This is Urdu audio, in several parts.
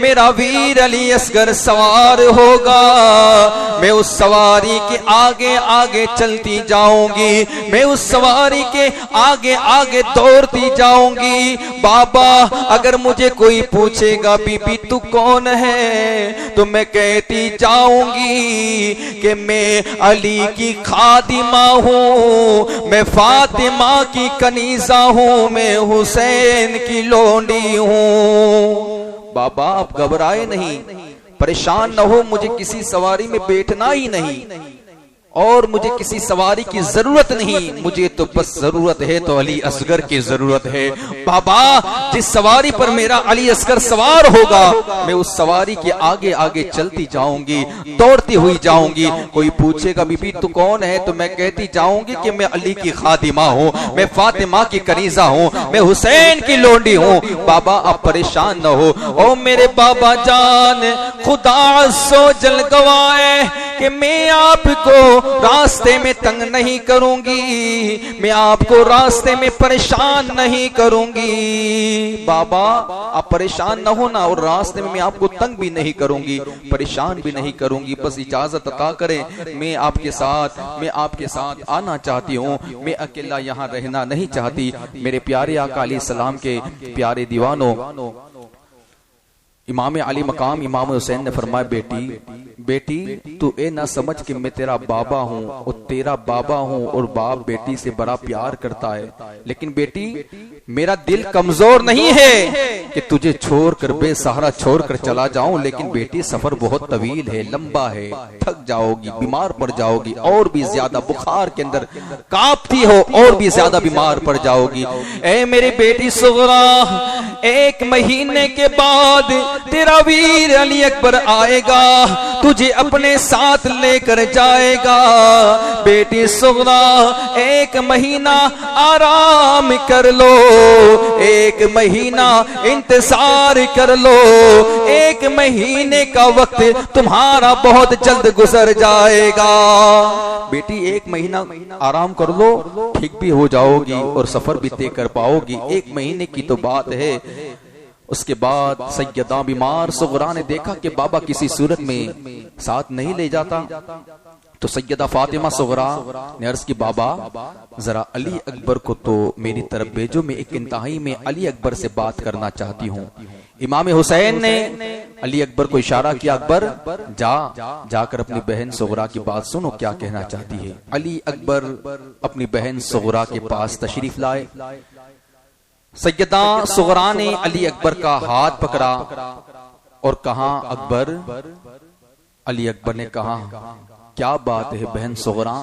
میرا ویر علی اصغر سوار ہوگا، میں اس سواری کے آگے آگے چلتی جاؤں گی، میں اس سواری کے آگے آگے دوڑتی جاؤں گی۔ بابا اگر مجھے کوئی پوچھے گا بی بی تو کون ہے، تو میں کہتی جاؤں گی کہ میں علی کی خادمہ ہوں، میں فاطمہ کی کنیزہ ہوں، میں حسین کی لونڈی ہوں۔ بابا آپ گھبرائے نہیں، پریشان نہ ہو، مجھے کسی سواری میں بیٹھنا ہی نہیں اور مجھے کسی سواری کی ضرورت نہیں، مجھے تو بس ضرورت ہے تو علی اصغر کی ضرورت ہے۔ بابا جس سواری پر میرا علی اصغر سوار ہوگا میں اس سواری کے آگے آگے چلتی جاؤں گی، دوڑتی ہوئی جاؤں گی۔ کوئی پوچھے گا بی بی تو کون ہے، تو میں کہتی جاؤں گی کہ میں علی کی خادمہ ہوں، میں فاطمہ کی کنیزہ ہوں، میں حسین کی لونڈی ہوں۔ بابا آپ پریشان نہ ہو۔ او میرے بابا جان، خدا عز و جل گواہ ہے کہ میں آپ کو راستے میں تنگ نہیں کروں گی، میں آپ کو راستے میں پریشان نہیں کروں گی۔ بابا آپ پریشان نہ ہونا، اور راستے میں آپ کو تنگ بھی نہیں کروں گی، پریشان بھی نہیں کروں گی، بس اجازت عطا کریں، میں آپ کے ساتھ آنا چاہتی ہوں، میں اکیلا یہاں رہنا نہیں چاہتی۔ میرے پیارے آقا علیہ السلام کے پیارے دیوانوں، امام علی مقام امام حسین نے فرمایا بیٹی تو اے نہ سمجھ کہ میں تیرا بابا ہوں اور تیرا بابا ہوں اور باپ بیٹی سے بڑا پیار کرتا ہے، لیکن بیٹی میرا دل کمزور نہیں ہے کہ تجھے چھوڑ کر بے سہارا چھوڑ کر چلا جاؤں، لیکن بیٹی سفر بہت طویل ہے، لمبا ہے، تھک جاؤ گی، بیمار پڑ جاؤ گی، اور بھی زیادہ بخار کے اندر کانپتی ہو، اور بھی زیادہ بیمار پڑ جاؤ گی۔ اے میری بیٹی صغرا، 1 مہینے کے بعد تیرا ویر علی اکبر آئے گا، تجھے اپنے ساتھ لے کر جائے گا۔ بیٹی صغرا 1 مہینہ آرام کر لو، 1 مہینہ انتظار کر لو، 1 مہینے کا وقت تمہارا بہت جلد گزر جائے گا۔ بیٹی 1 مہینہ آرام کر لو، ٹھیک بھی ہو جاؤ گی اور سفر بھی طے کر پاؤ گی، 1 مہینے کی تو بات ہے۔ اس کے بعد سیدہ بیمار صغرا نے دیکھا کہ بابا کسی صورت میں ساتھ نہیں لے جاتا، تو سیدہ فاطمہ صغرا نے عرض کی بابا ذرا علی اکبر کو تو میری طرف بھیجو، میں ایک انتہائی میں علی اکبر سے بات کرنا چاہتی ہوں۔ امام حسین نے علی اکبر کو اشارہ کیا، اکبر جا کر اپنی بہن صغرا کی بات سنو کیا کہنا چاہتی ہے۔ علی اکبر اپنی بہن صغرا کے پاس تشریف لائے، سیدہ صغرا نے علی اکبر کا ہاتھ پکڑا اور کہا اکبر۔ علی اکبر نے کہا کیا بات ہے بہن صغرا،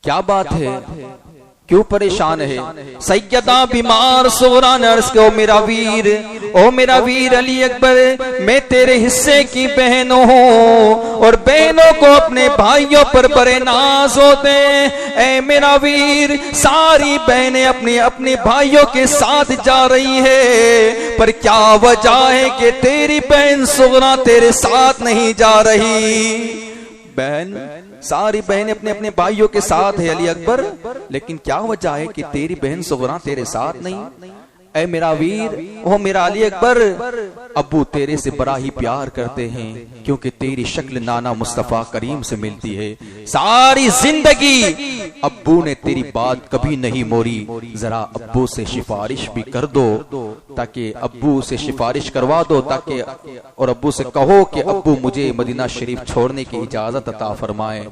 کیا بات ہے، کیوں پریشان ہے؟ سیدہ بیمار صغرا نے عرض کیا او میرا ویر علی اکبر، میں تیرے حصے کی بہن ہوں اور بہنوں کو اپنے بھائیوں پر بڑے ناز ہوتے ہیں۔ اے میرا ویر، ساری بہنیں اپنے بھائیوں کے ساتھ جا رہی ہے، پر کیا وجہ ہے کہ تیری بہن صغرا تیرے ساتھ نہیں جا رہی؟ بہن ساری بہنیں اپنے بھائیوں کے ساتھ ہے علی اکبر، لیکن کیا وجہ ہے کہ تیری بہن صغرا تیرے ساتھ نہیں؟ اے میرا ویر، او میرا علی اکبر، ابو تیرے سے بڑا ہی پیار کرتے ہیں، کیونکہ تیری شکل نانا مصطفیٰ کریم سے ملتی ہے، ساری زندگی ابو نے تیری بات کبھی نہیں موری، ذرا ابو سے سفارش بھی کر دو، تاکہ ابو سے سفارش کروا دو، تاکہ اور ابو سے کہو کہ ابو مجھے مدینہ شریف چھوڑنے کی اجازت عطا فرمائے۔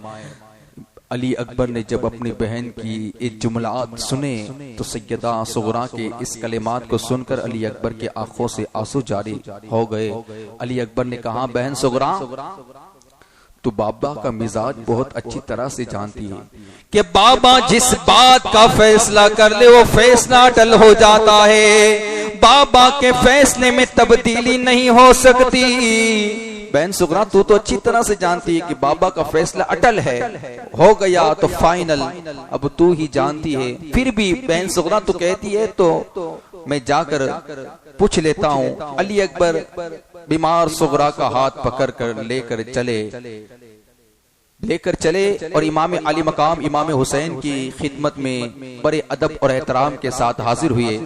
علی اکبر نے جب اپنی بہن کی یہ جملات سنے تو سیدہ صغرا کے اس کلمات کو سن کر علی اکبر کے آنکھوں سے آنسو جاری ہو گئے۔ علی اکبر نے کہا بہن صغرا، تو بابا کا مزاج بہت اچھی طرح سے جانتی ہے کہ بابا جس بات کا فیصلہ کر لے وہ فیصلہ اٹل ہو جاتا ہے، بابا کے فیصلے میں تبدیلی نہیں ہو سکتی۔ بہن صغرا تو اچھی طرح سے جانتی ہے کہ بابا کا فیصلہ اٹل ہے، ہو گیا تو فائنل، اب تو ہی جانتی ہے۔ پھر بھی بہن صغرا تو کہتی ہے تو میں جا کر پوچھ لیتا ہوں۔ علی اکبر بیمار صغرا کا ہاتھ پکڑ کر لے کر چلے اور امام علی مقام امام حسین کی خدمت میں بڑے ادب اور احترام کے ساتھ حاضر ہوئے۔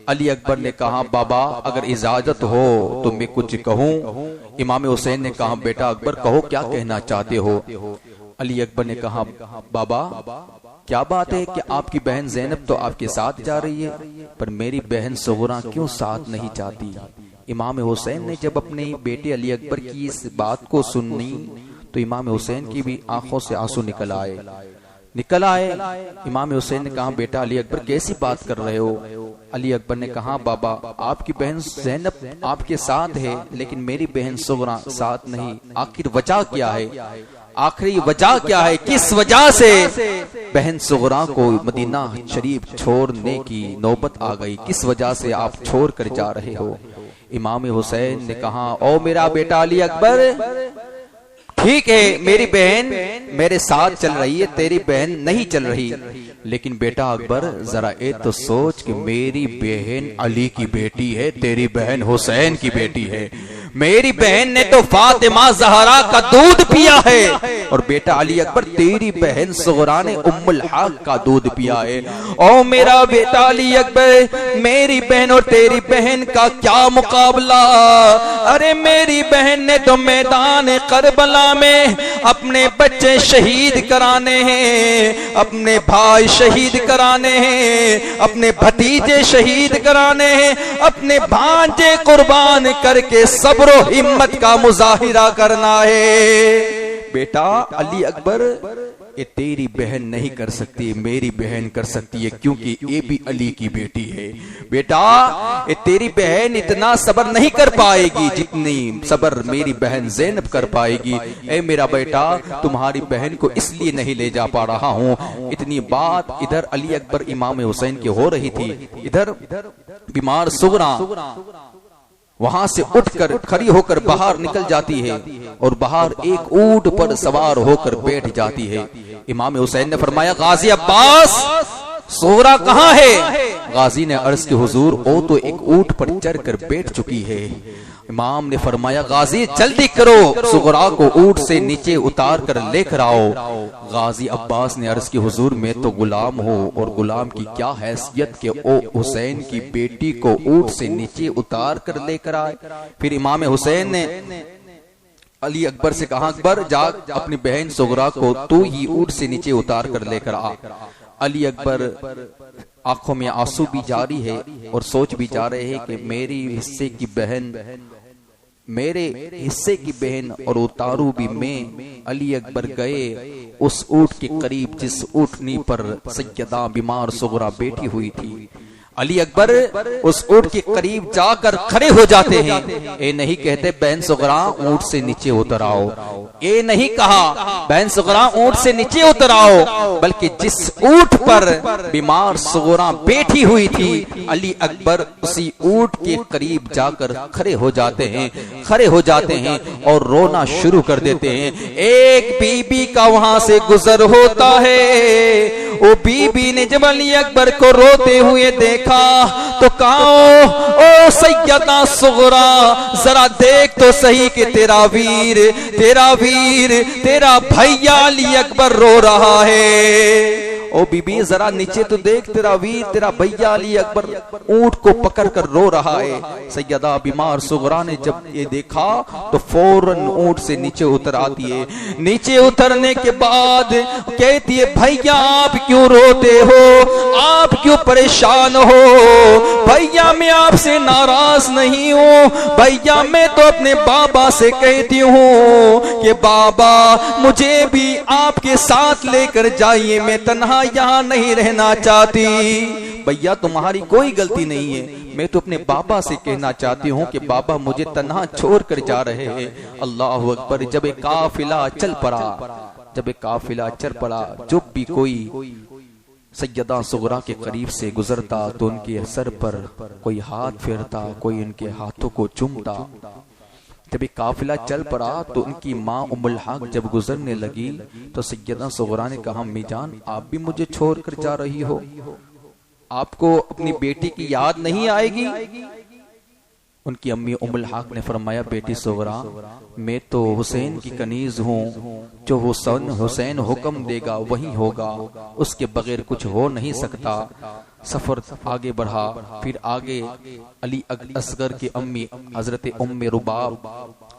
علی اکبر نے کہا بابا اگر اجازت ہو تو میں کچھ کہوں؟ امام حسین نے کہا بیٹا اکبر کہو کیا کہنا چاہتے ہو؟ علی اکبر نے کہا بابا کیا بات ہے کہ آپ کی بہن زینب تو آپ کے ساتھ جا رہی ہے پر میری بہن صغرا کیوں ساتھ نہیں چاہتی؟ امام حسین نے جب اپنے بیٹے علی اکبر کی اس بات کو سنی تو امام حسین کی بھی آنکھوں سے آنسو نکل آئے۔ امام حسین نے کہا بیٹا علی اکبر کیسی بات کر رہے ہو؟ علی اکبر نے کہا بابا آپ کی بہن زینب آپ کے ساتھ ہے لیکن میری بہن صغرا ساتھ نہیں، آخر وجہ کیا ہے؟ آخری وجہ کیا ہے؟ کس وجہ سے بہن صغرا کو مدینہ شریف چھوڑنے کی نوبت آ گئی؟ کس وجہ سے آپ چھوڑ کر جا رہے ہو؟ امام حسین نے کہا او میرا بیٹا علی اکبر ٹھیک ہے میری بہن میرے ساتھ چل رہی ہے، تیری بہن نہیں چل رہی، لیکن بیٹا اکبر ذرا تو سوچ کہ میری بہن علی کی بیٹی ہے، تیری بہن حسین کی بیٹی ہے۔ میری بہن نے تو فاطمہ زہرا کا دودھ پیا ہے اور بیٹا علی اکبر تیری بہن صغرا نے ام الحق کا دودھ پیا ہے۔ او میرا بیٹا علی اکبر میری بہن اور تیری بہن کا کیا مقابلہ؟ ارے میری بہن نے تو میدان کربلا میں اپنے بچے شہید کرانے ہیں، اپنے بھائی شہید کرانے ہیں، اپنے بھتیجے شہید کرانے ہیں، اپنے بھانجے قربان کر کے صبر و ہمت کا مظاہرہ کرنا ہے۔ بیٹا علی اکبر یہ تیری بہن نہیں کر سکتی، میری بہن کر سکتی ہے کیونکہ یہ بھی علی کی بیٹی ہے۔ بیٹا یہ تیری بہن اتنا صبر نہیں کر پائے گی جتنی صبر میری بہن زینب کر پائے گی۔ اے میرا بیٹا تمہاری بہن کو اس لیے نہیں لے جا پا رہا ہوں۔ اتنی بات ادھر علی اکبر امام حسین کی ہو رہی تھی، ادھر بیمار صغرا وہاں سے اٹھ کر کھڑی ہو کر باہر نکل جاتی ہے اور باہر ایک اونٹ پر سوار ہو کر بیٹھ جاتی ہے۔ امام حسین نے فرمایا غازی عباس صغرا کہاں ہے؟ غازی نے عرض کی حضور وہ تو ایک اونٹ پر چڑھ کر بیٹھ چکی ہے۔ امام نے فرمایا غازی جلدی کرو صغرا کو اونٹ سے نیچے اتار کر لے کر آؤ۔ غازی عباس نے عرض کی حضور میں تو غلام ہوں اور غلام کی کیا حیثیت کہ او حسین کی بیٹی کو اونٹ سے نیچے اتار کر لے کر آئے۔ پھر امام حسین نے علی اکبر سے کہا اکبر جا اپنی بہن صغرا کو تو ہی اونٹ سے نیچے اتار کر لے کر آ۔ علی اکبر آنکھوں میں آنسو بھی جاری ہے اور سوچ بھی جا رہے ہیں کہ میرے حصے کی بہن اور اتارو بھی میں۔ علی اکبر گئے اس اونٹ کے قریب جس اونٹنی پر سیدہ بیمار صغرا بیٹھی ہوئی تھی۔ علی اکبر اس اونٹ کے قریب جا کر کھڑے ہو جاتے ہیں۔ اے نہیں کہتے بہن صغرا اونٹ سے نیچے اتر آؤ، اے نہیں کہا بہن صغرا اونٹ سے نیچے اتر آؤ، بلکہ جس اونٹ پر بیمار صغرا بیٹھی ہوئی تھی علی اکبر اسی اونٹ کے قریب جا کر کھڑے ہو جاتے ہیں اور رونا شروع کر دیتے ہیں۔ ایک بی بی کا وہاں سے گزر ہوتا ہے، وہ بی بی نے جب علی اکبر کو روتے ہوئے دیکھا تو کہا او سیدہ صغرا ذرا دیکھ تو صحیح کہ تیرا ویر تیرا بھیا علی اکبر رو رہا ہے۔ او بی بی ذرا نیچے تو دیکھ تیرا ویر تیرا بھیا علی اکبر اونٹ کو پکڑ کر رو رہا ہے۔ سیدہ بیمار صغرا نے جب یہ دیکھا تو فوراً اونٹ سے نیچے اتر آتی ہے۔ نیچے اترنے کے بعد کہتی ہے بھیا آپ کیوں روتے ہو، آپ کیوں پریشان ہو؟ بھیا میں آپ سے ناراض نہیں ہوں، بھیا میں تو اپنے بابا سے کہتی ہوں کہ بابا مجھے بھی آپ کے ساتھ لے کر جائیے، میں تنہا یہاں نہیں رہنا چاہتی۔ بھیا تمہاری کوئی غلطی نہیں ہے، میں تو اپنے بابا سے کہنا چاہتی ہوں کہ بابا مجھے تنہا چھوڑ کر جا رہے ہیں۔ اللہ اکبر جب ایک قافلہ چل پڑا جب بھی کوئی سیدہ صغرا کے قریب سے گزرتا تو ان کے سر پر کوئی ہاتھ پھیرتا، کوئی ان کے ہاتھوں کو چومتا۔ جب ایک قافلہ چل پڑا تو ان کی ماں ام الحق جب گزرنے لگی تو سیدہ صغرا نے کہا امی جان آپ بھی مجھے چھوڑ کر جا رہی ہو، آپ کو اپنی بیٹی کی یاد نہیں آئے گی؟ ان کی امی ام الحق نے فرمایا بیٹی صغرا میں تو حسین کی کنیز ہوں، جو حسین حکم دے گا وہی ہوگا، اس کے بغیر کچھ ہو نہیں سکتا۔ سفر آگے بڑھا، پھر آگے علی اصغر کی امی حضرت ام رباب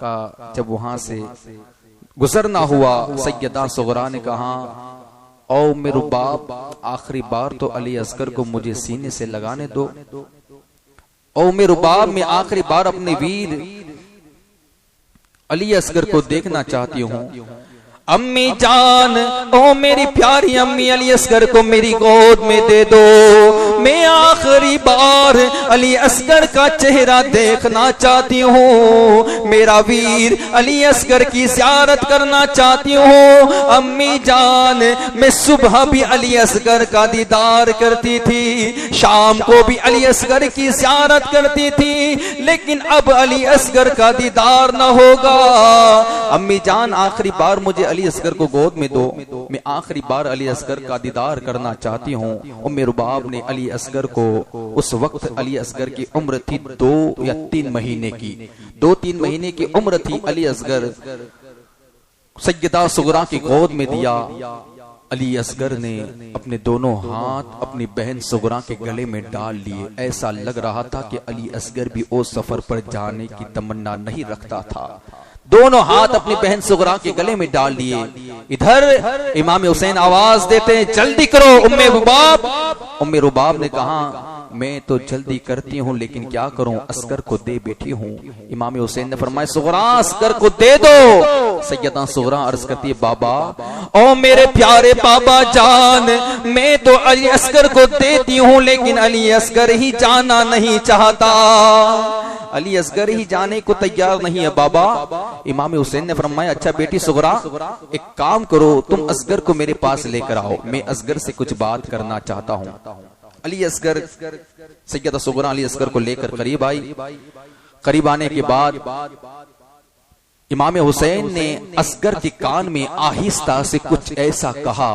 کا جب وہاں سے گزرنا ہوا، سیدہ صغرا نے کہا او ام رباب آخری بار تو علی اصغر کو مجھے سینے سے لگانے دو، او ام رباب میں آخری بار اپنے ویر علی اصغر کو دیکھنا چاہتی ہوں۔ امی جان او میری پیاری امی علی اصغر کو میری گود میں دے دو، میں آخری بار علی اصغر کا چہرہ دیکھنا چاہتی ہوں، میرا ویر علی اصغر کی زیارت کرنا چاہتی ہوں۔ امی جان میں صبح بھی علی اصغر کا دیدار کرتی تھی، شام کو بھی علی اصغر کی زیارت کرتی تھی، لیکن اب علی اصغر کا دیدار نہ ہوگا۔ امی جان آخری بار مجھے علی اصغر کو گود میں دو، میں آخری بار علی اصغر کا دیدار کرنا چاہتی ہوں۔ ام رباب نے علی اصغر کو، اس وقت علی اصغر کی عمر تھی 2 یا 3 مہینے کی، 2-3 مہینے کی عمر تھی، علی اصغر سیدہ صغرا کی گود میں دیا۔ علی اصغر نے اپنے دونوں ہاتھ اپنی بہن صغرا کے گلے میں ڈال لیے، ایسا لگ رہا تھا کہ علی اصغر بھی اس سفر پر جانے کی تمنا نہیں رکھتا تھا۔ دونوں ہاتھ اپنی بہن صغرا کے گلے میں ڈال لیے۔ ادھر امام حسین آواز دیتے ہیں جلدی کرو ام رباب۔ ام رباب نے کہا میں تو جلدی کرتی ہوں لیکن کیا کروں، اصغر کو دے بیٹھی ہوں۔ امام حسین نے فرمایا صغرا اصغر کو دے دو۔ سیدہ صغرا عرض کرتی ہے بابا او میرے پیارے بابا جان، میں تو علی اصغر کو دیتی ہوں لیکن علی اصغر ہی جانا نہیں چاہتا، علی اصغر ہی جانے کو تیار نہیں ہے بابا۔ امام حسین نے فرمایا اچھا بیٹی صغرا ایک کام کرو، تم اصغر کو میرے پاس لے کر آؤ، میں اصغر سے کچھ بات کرنا چاہتا ہوں۔ علی اصغر سیدہ صغرا علی اصغر کو لے کر قریب آئی۔ قریب آنے کے بعد امام حسین نے اصغر کے کان میں آہستہ سے کچھ ایسا کہا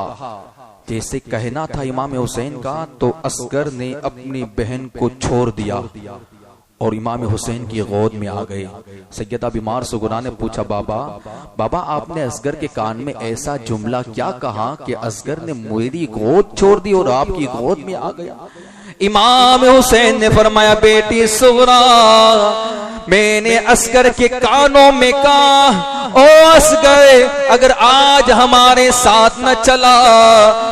جیسے کہنا تھا امام حسین کا، تو اصغر نے اپنی بہن کو چھوڑ دیا اور امام حسین کی گود میں آ گئے۔ سیدہ بیمار صغرا نے پوچھا بابا آپ نے اصغر کے کان میں ایسا جملہ کیا کہا کہ اصغر نے میری گود چھوڑ دی اور آپ کی گود میں آ گیا؟ امام حسین نے فرمایا بیٹی صغرا میں نے اصغر کے کانوں میں کہا او اصغر اگر آج ہمارے ساتھ نہ چلا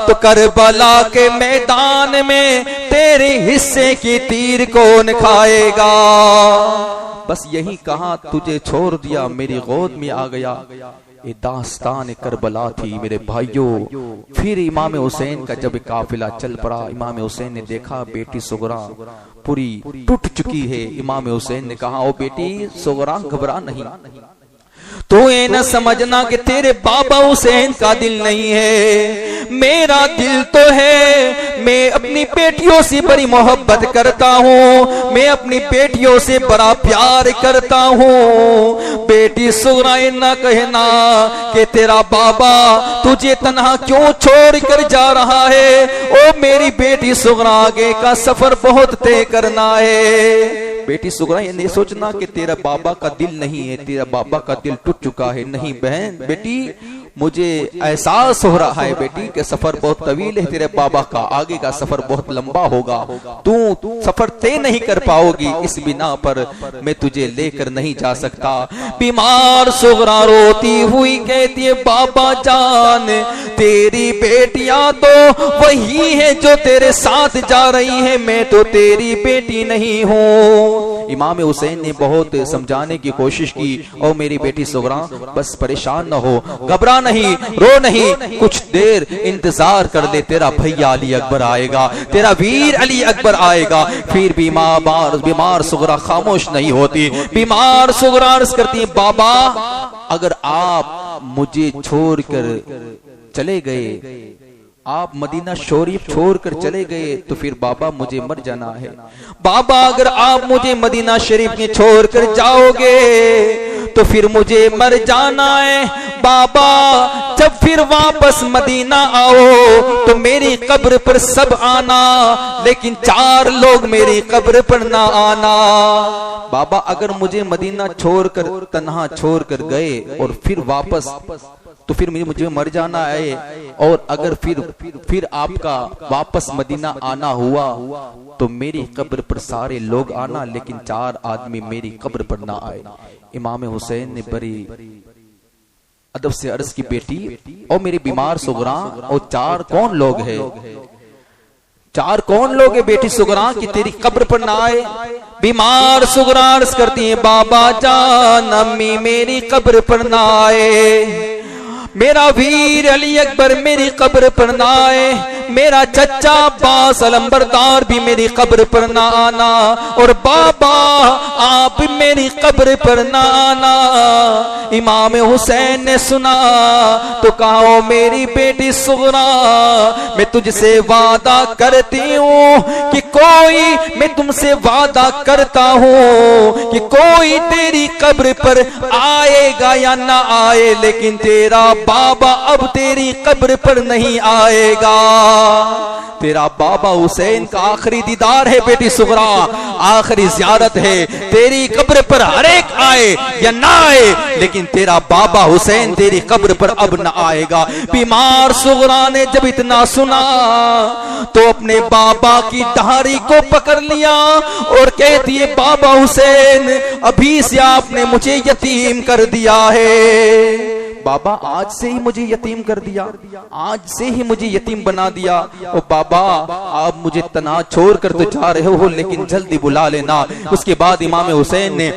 تو کربلا کے میدان میں تیرے حصے کی تیر کون کھائے گا؟ بس یہی کہا تجھے چھوڑ دیا، میری گود میں آ گیا۔ یہ داستان کربلا تھی میرے بھائیوں۔ پھر امام حسین کا جب قافلہ چل پڑا، امام حسین نے دیکھا بیٹی صغرا پوری ٹوٹ چکی ہے۔ امام حسین نے کہا او بیٹی صغرا گھبرا نہیں، تو یہ نہ سمجھنا کہ تیرے بابا حسین کا دل نہیں ہے، میرا دل تو ہے، میں اپنی بیٹیوں سے بڑی محبت کرتا ہوں، میں اپنی بیٹیوں سے بڑا پیار کرتا ہوں۔ بیٹی صغرا نہ کہنا کہ تیرا بابا تجھے تنہا کیوں چھوڑ کر جا رہا ہے، او میری بیٹی صغرا آگے کا سفر بہت طے کرنا ہے۔ بیٹی صغرا یہ نہیں سوچنا کہ تیرا بابا کا دل نہیں ہے، تیرا بابا کا دل ٹوٹ چکا ہے، نہیں بہن بیٹی مجھے احساس ہو رہا ہے بیٹی کہ سفر بہت طویل ہے تیرے بابا کا، آگے کا سفر بہت لمبا ہوگا، تو سفر طے نہیں کر پاؤ گی، اس بنا پر میں تجھے لے کر نہیں جا سکتا۔ بیمار صغرا روتی ہوئی کہتی ہے بابا جان تیری بیٹیاں تو وہی ہے جو تیرے ساتھ جا رہی ہے، میں تو تیری بیٹی نہیں ہوں۔ امام حسین نے بہت سمجھانے کی کوشش کی، او میری بیٹی صغرا بس پریشان نہ ہو، گھبرا نہیں، رو نہیں، کچھ دیر انتظار کر لے، تیرا بھیا علی اکبر آئے گا، تیرا ویر علی اکبر آئے گا۔ پھر بیمار صغرا خاموش نہیں ہوتی، بیمار صغرا عرض کرتی ہے بابا اگر آپ مجھے چھوڑ کر چلے گئے، آپ مدینہ شریف چھوڑ کر چلے گئے تو پھر بابا مجھے مر جانا ہے، بابا اگر آپ مجھے مدینہ شریف میں چھوڑ کر جاؤ گے تو پھر مجھے مر جانا ہے بابا، جب پھر واپس مدینہ آؤ تو میری قبر پر سب آنا، لیکن 4 لوگ میری قبر پر نہ آنا۔ بابا اگر مجھے مدینہ چھوڑ کر تنہا چھوڑ کر گئے اور پھر واپس تو پھر مجھے مر جانا ہے، اور اگر پھر آپ کا واپس مدینہ آنا ہوا تو میری قبر پر سارے لوگ آنا، لیکن 4 آدمی میری قبر پر نہ آئے۔ امام حسین نے بڑی ادب سے عرض کی بیٹی اور میری بیمار سغراں، اور 4 کون لوگ ہیں؟ 4 کون لوگ ہیں بیٹی سغراں کہ تیری قبر پر نہ آئے؟ بیمار سغراں عرض کرتی ہیں بابا جان امی میری قبر پر نہ آئے، میرا ویر علی اکبر میری قبر پر نہ آئے، میرا چچا عباس علمبردار بھی میری قبر پر نہ آنا، اور بابا آپ میری قبر پر نہ آنا۔ امام حسین نے سنا تو کہا او میری بیٹی سغراں، میں تجھ سے وعدہ کرتی ہوں کہ میں تم سے وعدہ کرتا ہوں کہ کوئی تیری قبر پر آئے گا یا نہ آئے، لیکن تیرا بابا اب تیری قبر پر نہیں آئے گا۔ تیرا بابا حسین کا آخری دیدار ہے بیٹی سغراں، آخری زیارت ہے، تیری قبر پر ہر ایک آئے یا نہ آئے، لیکن تیرا بابا حسین تیری قبر پر اب نہ آئے گا۔ بیمار سغراں نے جب اتنا سنا تو اپنے بابا کی ڈہاری کو پکڑ لیا اور کہتی ہے بابا حسین ابھی سے آپ نے مجھے یتیم کر دیا ہے، بابا آج سے ہی مجھے یتیم کر دیا، آج سے ہی مجھے یتیم بنا دیا، او بابا آپ مجھے تنہا چھوڑ کر تو جا رہے ہو لیکن جلدی بلا لینا۔ اس کے بعد امام حسین نے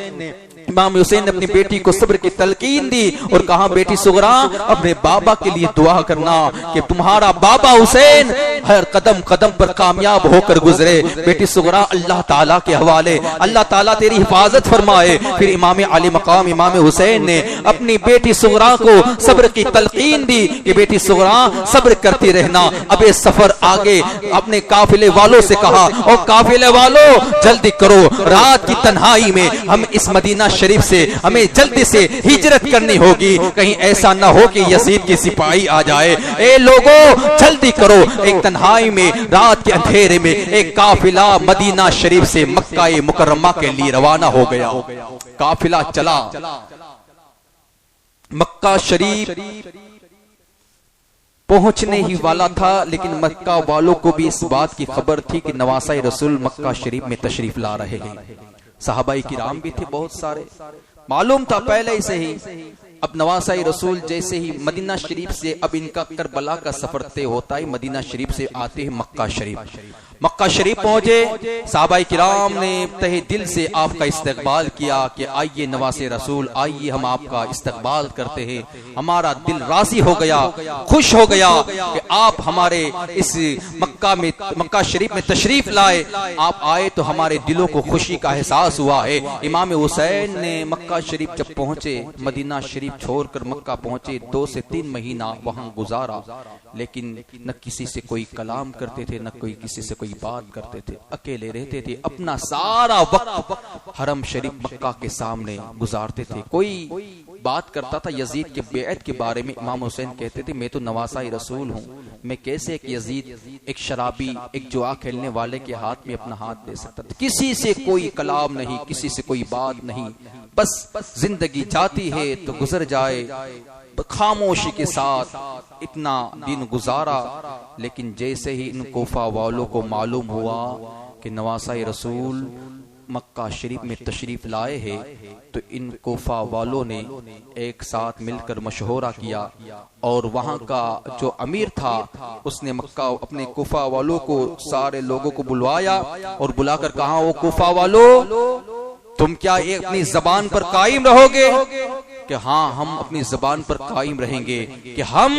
اپنی بیٹی کو صبر کی تلقین دی اور کہا بیٹی سغراں اپنے بابا کے لیے دعا کرنا کہ تمہارا بابا حسین ہر قدم قدم پر کامیاب ہو کر گزرے۔ بیٹی سغراں اللہ تعالیٰ کے حوالے، اللہ تعالیٰ تیری حفاظت فرمائے۔ پھر امام علی مقام امام حسین نے اپنی بیٹی سغراں کو صبر کی تلقین دی کہ بیٹی سغراں صبر کرتی رہنا، اب یہ سفر آگے اپنے قافلے والوں سے کہا اور قافلے والوں جلدی کرو، رات کی تنہائی میں ہم اس مدینہ شریف سے ہمیں جلدی سے ہجرت کرنی ہوگی، کہیں ایسا نہ ہو کہ یزید کی سپاہی آ جائے، اے لوگوں جلدی کرو۔ ایک تنہائی میں رات کے اندھیرے میں ایک قافلہ مدینہ شریف سے مکہ مکرمہ کے لیے روانہ ہو گیا۔ قافلہ چلا، مکہ شریف پہنچنے ہی والا تھا، لیکن مکہ والوں کو بھی اس بات کی خبر تھی کہ نواسہ رسول مکہ شریف میں تشریف لا رہے ہیں۔ صحابہ کرام بھی تھے بہت سارے، معلوم تھا پہلے ہی سے ہی اب نواسہ رسول جیسے ہی مدینہ شریف سے اب ان کا کربلا کا سفر طے ہوتا ہے، مدینہ شریف سے آتے ہیں مکہ شریف۔ مکہ شریف پہنچے، صحابہ کرام نے تہ دل سے آپ کا استقبال کیا کہ آئیے نواسہ رسول، آئیے ہم آپ کا استقبال کرتے ہیں، ہمارا دل راضی ہو گیا، خوش ہو گیا کہ آپ ہمارے اس مکہ شریف میں تشریف لائے، آپ آئے تو ہمارے دلوں کو خوشی کا احساس ہوا ہے۔ امام حسین نے مکہ شریف جب پہنچے، مدینہ شریف چھوڑ کر مکہ پہنچے، 2 سے 3 مہینہ وہاں گزارا، لیکن نہ کسی سے کوئی کلام کرتے تھے، نہ کوئی کسی سے کوئی بات کرتے تھے، اکیلے رہتے تھے، اپنا سارا وقت حرم شریف مکہ کے سامنے گزارتے تھے۔ کوئی بات کرتا تھا یزید کے بیعت کے بارے میں، امام حسین کہتے تھے میں تو نواسہ رسول ہوں، میں کیسے ایک یزید، ایک شرابی، ایک جوا کھیلنے والے کے ہاتھ میں اپنا ہاتھ دے سکتا تھا؟ کسی سے کوئی کلام نہیں، کسی سے کوئی بات نہیں، بس زندگی جاتی ہے تو گزر جائے، خاموشی کے ساتھ اتنا دن گزارا۔ لیکن جیسے ہی ان کوفہ والوں کو معلوم ہوا کہ نواسہ رسول مکہ شریف میں تشریف لائے ہیں، تو ان کوفہ والوں نے ایک ساتھ مل کر مشورہ کیا، اور وہاں کا جو امیر تھا اس نے مکہ اپنے کوفہ والوں کو، سارے لوگوں کو بلوایا اور بلا کر کہا او کوفہ والوں تم کیا اپنی زبان پر قائم رہو گے؟ کہ ہاں ہم اپنی زبان پر قائم رہیں گے کہ ہم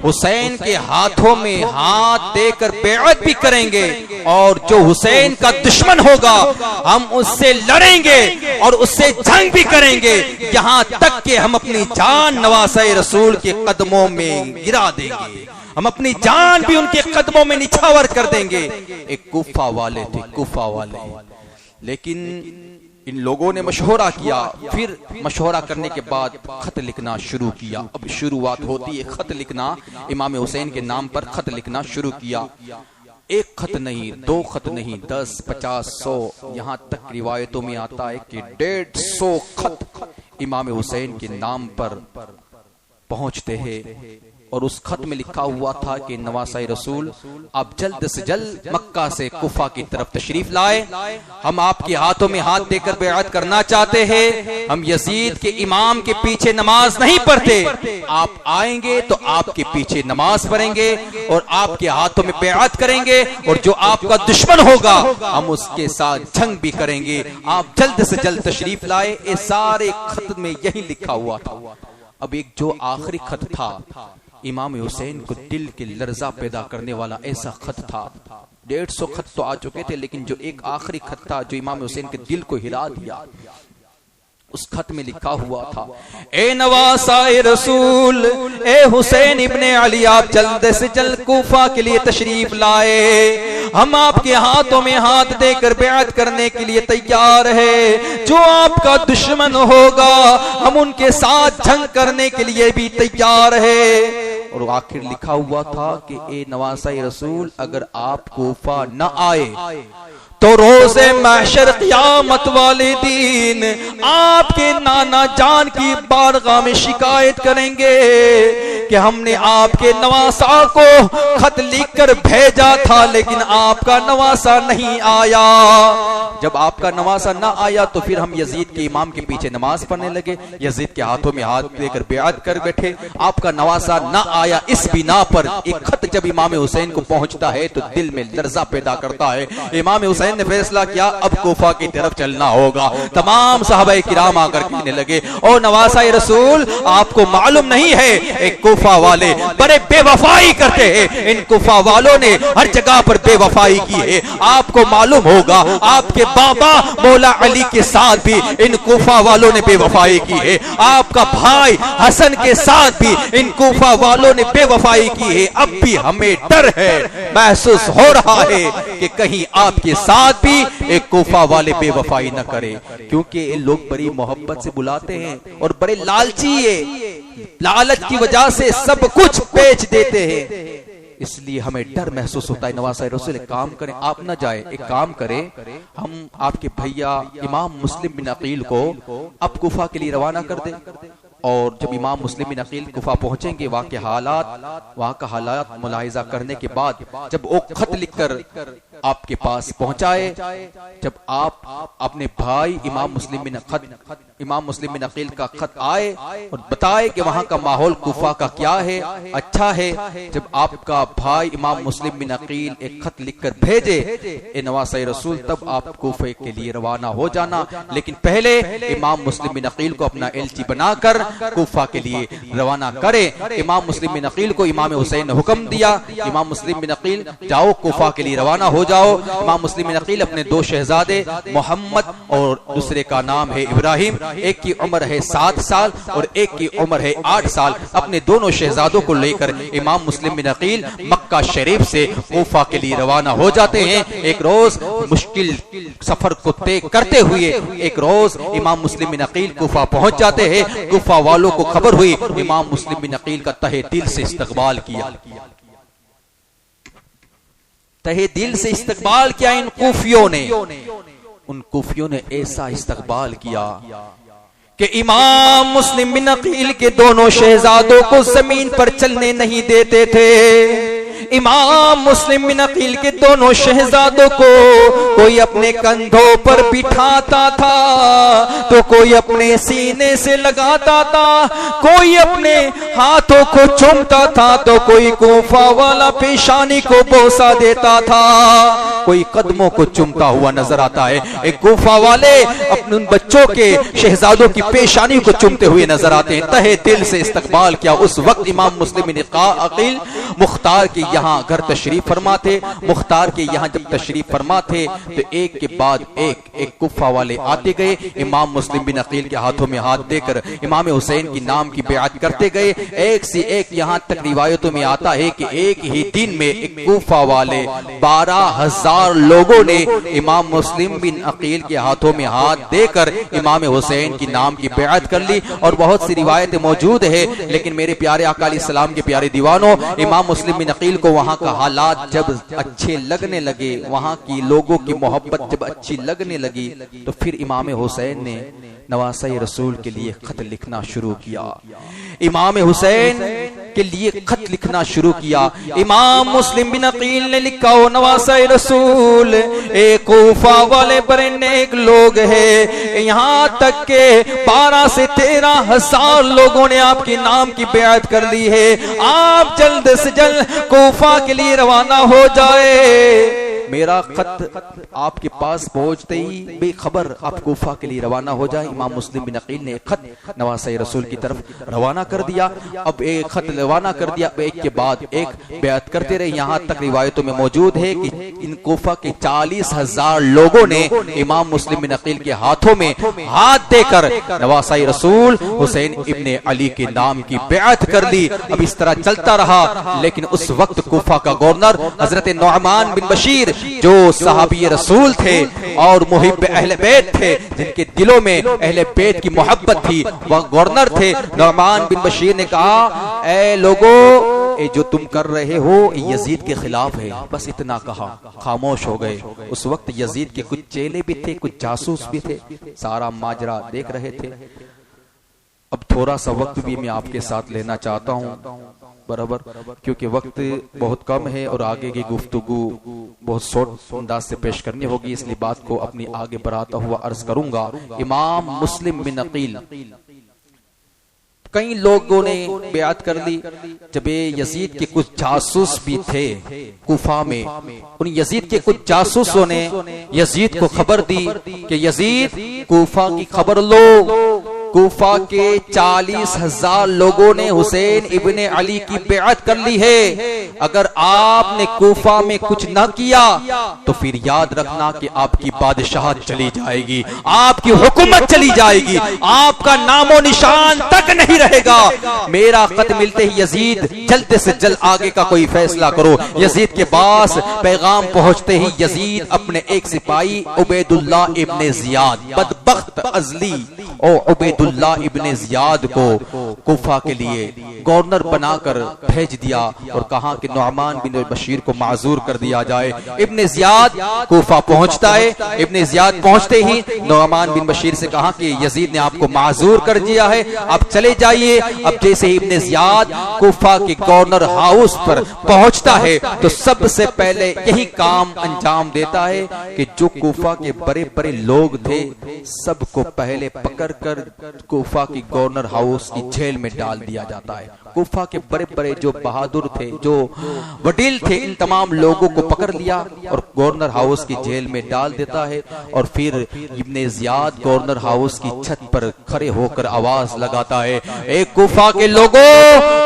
حسین کے ہاتھوں میں ہاتھ دے کر بیعت بھی کریں گے، اور جو حسین کا دشمن ہوگا ہم اس سے لڑیں گے اور اس سے جنگ بھی کریں گے، یہاں تک کہ ہم اپنی جان نواسہ رسول کے قدموں میں گرا دیں گے، ہم اپنی جان بھی ان کے قدموں میں نچھاور کر دیں گے۔ ایک کوفہ والے تھے، کوفہ والے، لیکن ان لوگوں نے مشورہ کیا، پھر مشورہ کرنے کے بعد خط لکھنا شروع کیا۔ اب شروعات ہوتی ہے خط لکھنا، امام حسین کے نام پر خط لکھنا شروع کیا۔ ایک خط نہیں، دو خط نہیں، 10، 50، 100، یہاں تک روایتوں میں آتا ہے کہ 150 خط امام حسین کے نام پر پہنچتے ہیں، اور اس خط میں لکھا ہوا تھا کہ نواسہ رسول آپ جلد سے جلد مکہ سے کوفہ کی طرف تشریف لائے، ہم آپ کے ہاتھوں میں ہاتھ دے کر بیعت کرنا چاہتے ہیں، ہم یزید کے امام کے پیچھے نماز نہیں پڑھتے، آپ آئیں گے تو آپ کے پیچھے نماز پڑھیں گے اور آپ کے ہاتھوں میں بیعت کریں گے، اور جو آپ کا دشمن ہوگا ہم اس کے ساتھ جنگ بھی کریں گے، آپ جلد سے جلد تشریف لائے۔ یہ سارے خط میں یہی لکھا ہوا تھا۔ اب ایک جو آخری خط تھا امام حسین کو دل کے لرزہ پیدا کرنے والا ایسا خط تھا، 150 خط تو آ چکے تھے، لیکن جو ایک آخری خط تھا جو امام حسین کے دل کو ہلا دیا، اس خط میں لکھا ہوا تھا، اے نواسہ رسول، اے حسین ابن علی، آپ جلد سے جلد کوفہ کے لیے تشریف لائے، ہم آپ کے ہاتھوں میں ہاتھ دے کر بیعت کرنے کے لیے تیار ہے، جو آپ کا دشمن ہوگا ہم ان کے ساتھ جنگ کرنے کے لیے بھی تیار ہے۔ اور آخر لکھا ہوا تھا کہ اے نواسہ رسول، اگر آپ کوفہ نہ آئے تو روز محشر قیامت والے دن آپ کے نانا جان کی بارگاہ میں شکایت کریں گے کہ ہم نے آپ کے نواسہ کو خط لکھ کر بھیجا تھا لیکن آپ کا نواسہ نہیں آیا۔ جب آپ کا نواسہ نہ آیا تو پھر ہم یزید کے امام کے پیچھے نماز پڑھنے لگے، یزید کے ہاتھوں میں ہاتھ دے کر بیعت کر بیٹھے، آپ کا نواسہ نہ آیا۔ اس بنا پر ایک خط جب امام حسین کو پہنچتا ہے تو دل میں لرزہ پیدا کرتا ہے۔ امام حسین نے فیصلہ کیا اب کوفہ کی طرف چلنا ہوگا۔ تمام صحابہ کرام آ کر کہنے لگے، او نواسہ رسول، آپ کو معلوم نہیں ہے ایک کوفہ والے بڑے بے وفائی کرتے ہیں، ان کوفہ والوں نے ہر جگہ پر بے وفائی کی ہے، آپ کو معلوم ہوگا آپ کے بابا مولا علی کے ساتھ بھی ان کوفہ والوں نے بے وفائی کی ہے، آپ کا بھائی حسن کے ساتھ بھی ان کوفہ والوں نے بے وفائی کی ہے، اب بھی ہمیں ڈر ہے، محسوس ہو رہا ہے کہ کہیں آپ کے ساتھ بھی ایک کوفہ والے بے وفائی نہ کرے، کیونکہ یہ لوگ بڑی محبت سے بلاتے ہیں اور بڑے لالچی ہے، لالچ کی وجہ سے سب کچھ بیچ دیتے ہیں، اس لیے ہمیں ڈر محسوس ہوتا ہے۔ نواسہ رسول ایک کام کریں، آپ نہ جائیں، ایک کام کریں، ہم آپ کے بھیا امام مسلم بن عقیل کو اب کوفہ کے لیے روانہ کر دیں، اور جب امام مسلم بن عقیل کوفہ پہنچیں گے وہاں کا حالات ملاحظہ کرنے کے بعد جب وہ خط لکھ کر آپ کے پاس پہنچائے، جب آپ اپنے بھائی امام مسلم بن عقیل کا خط آئے اور بتائے کہ وہاں کا ماحول کوفہ کا کیا ہے، اچھا ہے، جب آپ کا بھائی امام مسلم بن عقیل ایک خط لکھ کر بھیجے اے نواسہ رسول، تب آپ کوفہ کے لیے روانہ ہو جانا، لیکن پہلے امام مسلم بن عقیل کو اپنا ایلچی بنا کر کوفہ کے لیے روانہ کرے۔ امام مسلم بن عقیل کو امام حسین نے حکم دیا، امام مسلم بن عقیل جاؤ کوفہ کے لیے روانہ ہو جاؤ۔ امام مسلم بن عقیل اپنے دو شہزادے محمد اور دوسرے کا نام ہے ابراہیم، ایک کی عمر ہے 7 سال اور ایک کی عمر ہے 8 سال، اپنے دونوں شہزادوں کو لے کر امام مسلم بن عقیل مکہ شریف سے کوفہ کے لیے روانہ ہو جاتے ہیں۔ ایک روز مشکل سفر کو طے کرتے ہوئے ایک روز امام مسلم بن عقیل کوفہ پہنچ جاتے ہیں۔ کوفہ والوں کو خبر ہوئی، امام مسلم بن عقیل کا تہہ دل سے استقبال کیا، تہہ دل سے استقبال کیا ان کوفیوں نے ایسا استقبال کیا کہ امام مسلم بن عقیل کے دونوں شہزادوں کو زمین پر چلنے نہیں دیتے تھے۔ امام مسلم بن عقیل کے دونوں شہزادوں کو کوئی اپنے کندھوں پر بٹھاتا تھا تو کوئی اپنے سینے سے لگاتا تھا، کوئی اپنے ہاتھوں کو چومتا تھا تو کوئی کوفہ والا پیشانی کو بوسہ دیتا تھا، کوئی قدموں کو چومتا ہوا نظر آتا ہے۔ ایک کوفہ والے اپنے ان بچوں کے شہزادوں کی پیشانی کو چومتے ہوئے نظر آتے ہیں۔ تہہ دل سے استقبال کیا۔ اس وقت امام مسلم بن عقیل مختار کی یہاں گھر تشریف فرما تھے، مختار کے یہاں جب تشریف فرما تھے تو ایک کے بعد ایک کوفہ والے آتے گئے، امام مسلم بن عقیل کے ہاتھوں میں ہاتھ دے کر امام حسین کی نام کی بیعت کرتے گئے۔ ایک سے ایک یہاں تک روایتوں میں آتا ہے کہ ایک ہی دن میں ایک کوفہ والے 12,000 لوگوں نے امام مسلم بن عقیل کے ہاتھوں میں ہاتھ دے کر امام حسین کی نام کی بیعت کر لی۔ اور بہت سی روایتیں موجود ہے، لیکن میرے پیارے آقا علیہ السلام کے پیارے دیوانوں، امام مسلم بن عقیل کو وہاں کا حالات جب اچھے لگنے لگے، وہاں کی لوگوں کی محبت جب اچھی لگنے لگی، تو پھر امام حسین نے نواسہ رسول کے لیے خط لکھنا شروع کیا۔ امام حسین کے لیے خط لکھنا شروع کیا۔ امام مسلم بن عقیل نے لکھا، او نواسہ رسول، ایک کوفہ والے بڑے نیک لوگ ہیں، یہاں تک کہ 12 سے 13,000 لوگوں نے آپ کے نام کی بیعت کر لی ہے، آپ جلد سے جلد کوفہ کے لیے روانہ ہو جائے۔ میرا خط آپ کے پاس پہنچتے ہی بے خبر آپ کوفہ کے لیے روانہ ہو جائے۔ امام مسلم بن عقیل نے ایک خط نواسہ رسول کی طرف روانہ کر دیا۔ اب ایک خط روانہ کر دیا، ایک کے بعد ایک بیعت کرتے رہے، یہاں تک روایتوں میں موجود ہے کہ ان کوفہ کے 40,000 لوگوں نے امام مسلم بن عقیل کے ہاتھوں میں ہاتھ دے کر نواسہ رسول حسین ابن علی کے نام کی بیعت کر لی۔ اب اس طرح چلتا رہا، لیکن اس وقت کوفہ کا گورنر حضرت نعمان بن بشیر جو صحابی رسول تھے اور محب اہل بیت تھے، جن کے دلوں میں اہل بیت کی محبت تھی، وہ گورنر تھے۔ نعمان بن بشیر نے کہا، اے لوگو، جو تم کر رہے ہو یزید کے خلاف ہے، بس اتنا کہا، خاموش ہو گئے۔ اس وقت یزید کے کچھ چیلے بھی تھے، کچھ جاسوس بھی تھے، سارا ماجرا دیکھ رہے تھے۔ اب تھوڑا سا وقت بھی میں آپ کے ساتھ لینا چاہتا ہوں برابر، کیونکہ وقت بہت کم ہے اور آگے کی گفتگو بہت شارٹ انداز سے پیش کرنی ہوگی، اس لیے بات کو اپنی آگے بڑھاتا ہوا عرض کروں گا۔ امام مسلم بن عقیل، کئی لوگوں نے بیعت کر لی۔ جب یزید کے کچھ جاسوس بھی تھے کوفہ میں، ان یزید کے کچھ جاسوسوں نے یزید کو خبر دی کہ یزید، کوفہ کی خبر لو، کوفہ کے 40,000 لوگوں نے حسین ابن علی کی بیعت کر لی ہے، اگر آپ نے کوفہ میں کچھ نہ کیا تو پھر یاد رکھنا کہ آپ کی بادشاہت چلی جائے گی، آپ کی حکومت چلی جائے گی، آپ کا نام و نشان تک نہیں رہے گا۔ میرا خط ملتے ہی یزید، جلد سے جلد آگے کا کوئی فیصلہ کرو۔ یزید کے پاس پیغام پہنچتے ہی یزید اپنے ایک سپاہی عبید اللہ ابن زیاد، بدبخت ازلی اور عبید اللہ ابن زیاد کو کوفہ کے لیے گورنر بنا کر بھیج دیا اور کہا کہ نعمان بن بشیر کو معذور کر دیا جائے۔ ابن زیاد کوفہ پہنچتا ہے، ابن زیاد پہنچتے ہی نعمان بن بشیر سے کہا کہ یزید نے آپ کو معذور کر دیا ہے، آپ چلے جائیے۔ اب جیسے ہی ابن زیاد کوفہ کے گورنر ہاؤس پر پہنچتا ہے تو سب سے پہلے یہی کام انجام دیتا ہے کہ جو کوفہ کے بڑے بڑے لوگ تھے سب کو پہلے پکڑ کر کوفہ کی گورنر ہاؤس کی جیل میں ڈال دیا جاتا ہے۔ کوفہ کے بڑے بڑے جو بہادر تھے، جو وڈیل تھے، ان تمام لوگوں کو پکڑ لیا اور گورنر ہاؤس کی جیل میں ڈال دیتا ہے۔ اور پھر ابن زیاد گورنر ہاؤس کی چھت پر کھڑے ہو کر آواز لگاتا ہے، اے کوفہ کے لوگوں،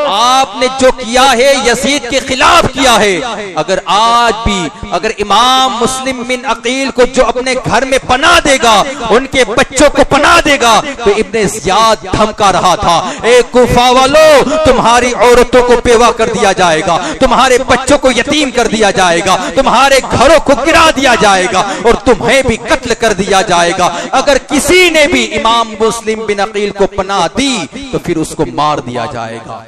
آپ نے جو کیا ہے یزید کے خلاف کیا ہے۔ اگر آج بھی اگر امام مسلم بن عقیل کو جو اپنے گھر میں پناہ دے گا، ان کے بچوں کو پناہ دے گا، تو ابن زیاد دھمکا رہا تھا، اے کوفہ والو، تمہاری عورتوں کو بیوہ کر دیا جائے گا، تمہارے بچوں کو یتیم کر دیا جائے گا، تمہارے گھروں کو گرا دیا جائے گا اور تمہیں بھی قتل کر دیا جائے گا۔ اگر کسی نے بھی امام مسلم بن عقیل کو پناہ دی تو پھر اس کو مار دیا جائے گا۔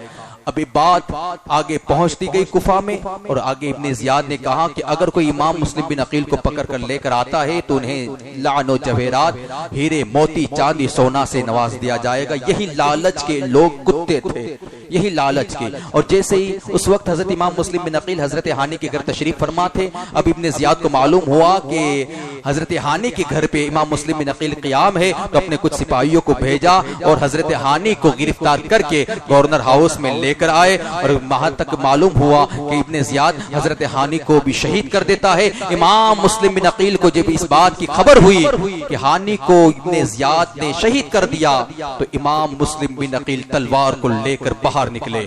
اب بات آگے پہنچتی گئی کوفہ میں، اور آگے ابن زیاد نے کہا کہ اگر کوئی امام مسلم بن عقیل کو پکڑ کر لے کر آتا ہے تو انہیں لعن و جواہرات، ہیرے موتی چاندی سونا سے نواز دیا جائے گا۔ یہی لالچ کے لوگ کتے تھے، یہی لالچ کے۔ اور جیسے ہی اس وقت حضرت امام مسلم بن عقیل حضرت ہانی کے گھر تشریف فرما تھے، اب ابن زیاد کو معلوم ہوا کہ حضرت ہانی کے گھر پہ امام مسلم بن عقیل قیام ہے، تو اپنے کچھ سپاہیوں کو بھیجا اور حضرت ہانی کو گرفتار کر کے گورنر ہاؤس میں لے کر آئے، اور وہاں تک معلوم ہوا کہ ابن زیاد حضرت ہانی کو بھی شہید کر دیتا ہے۔ امام مسلم بن عقیل کو جب اس بات کی خبر ہوئی کہ ہانی کو ابن زیاد نے شہید کر دیا تو امام مسلم بن عقیل تلوار کو لے کر باہر نکلے۔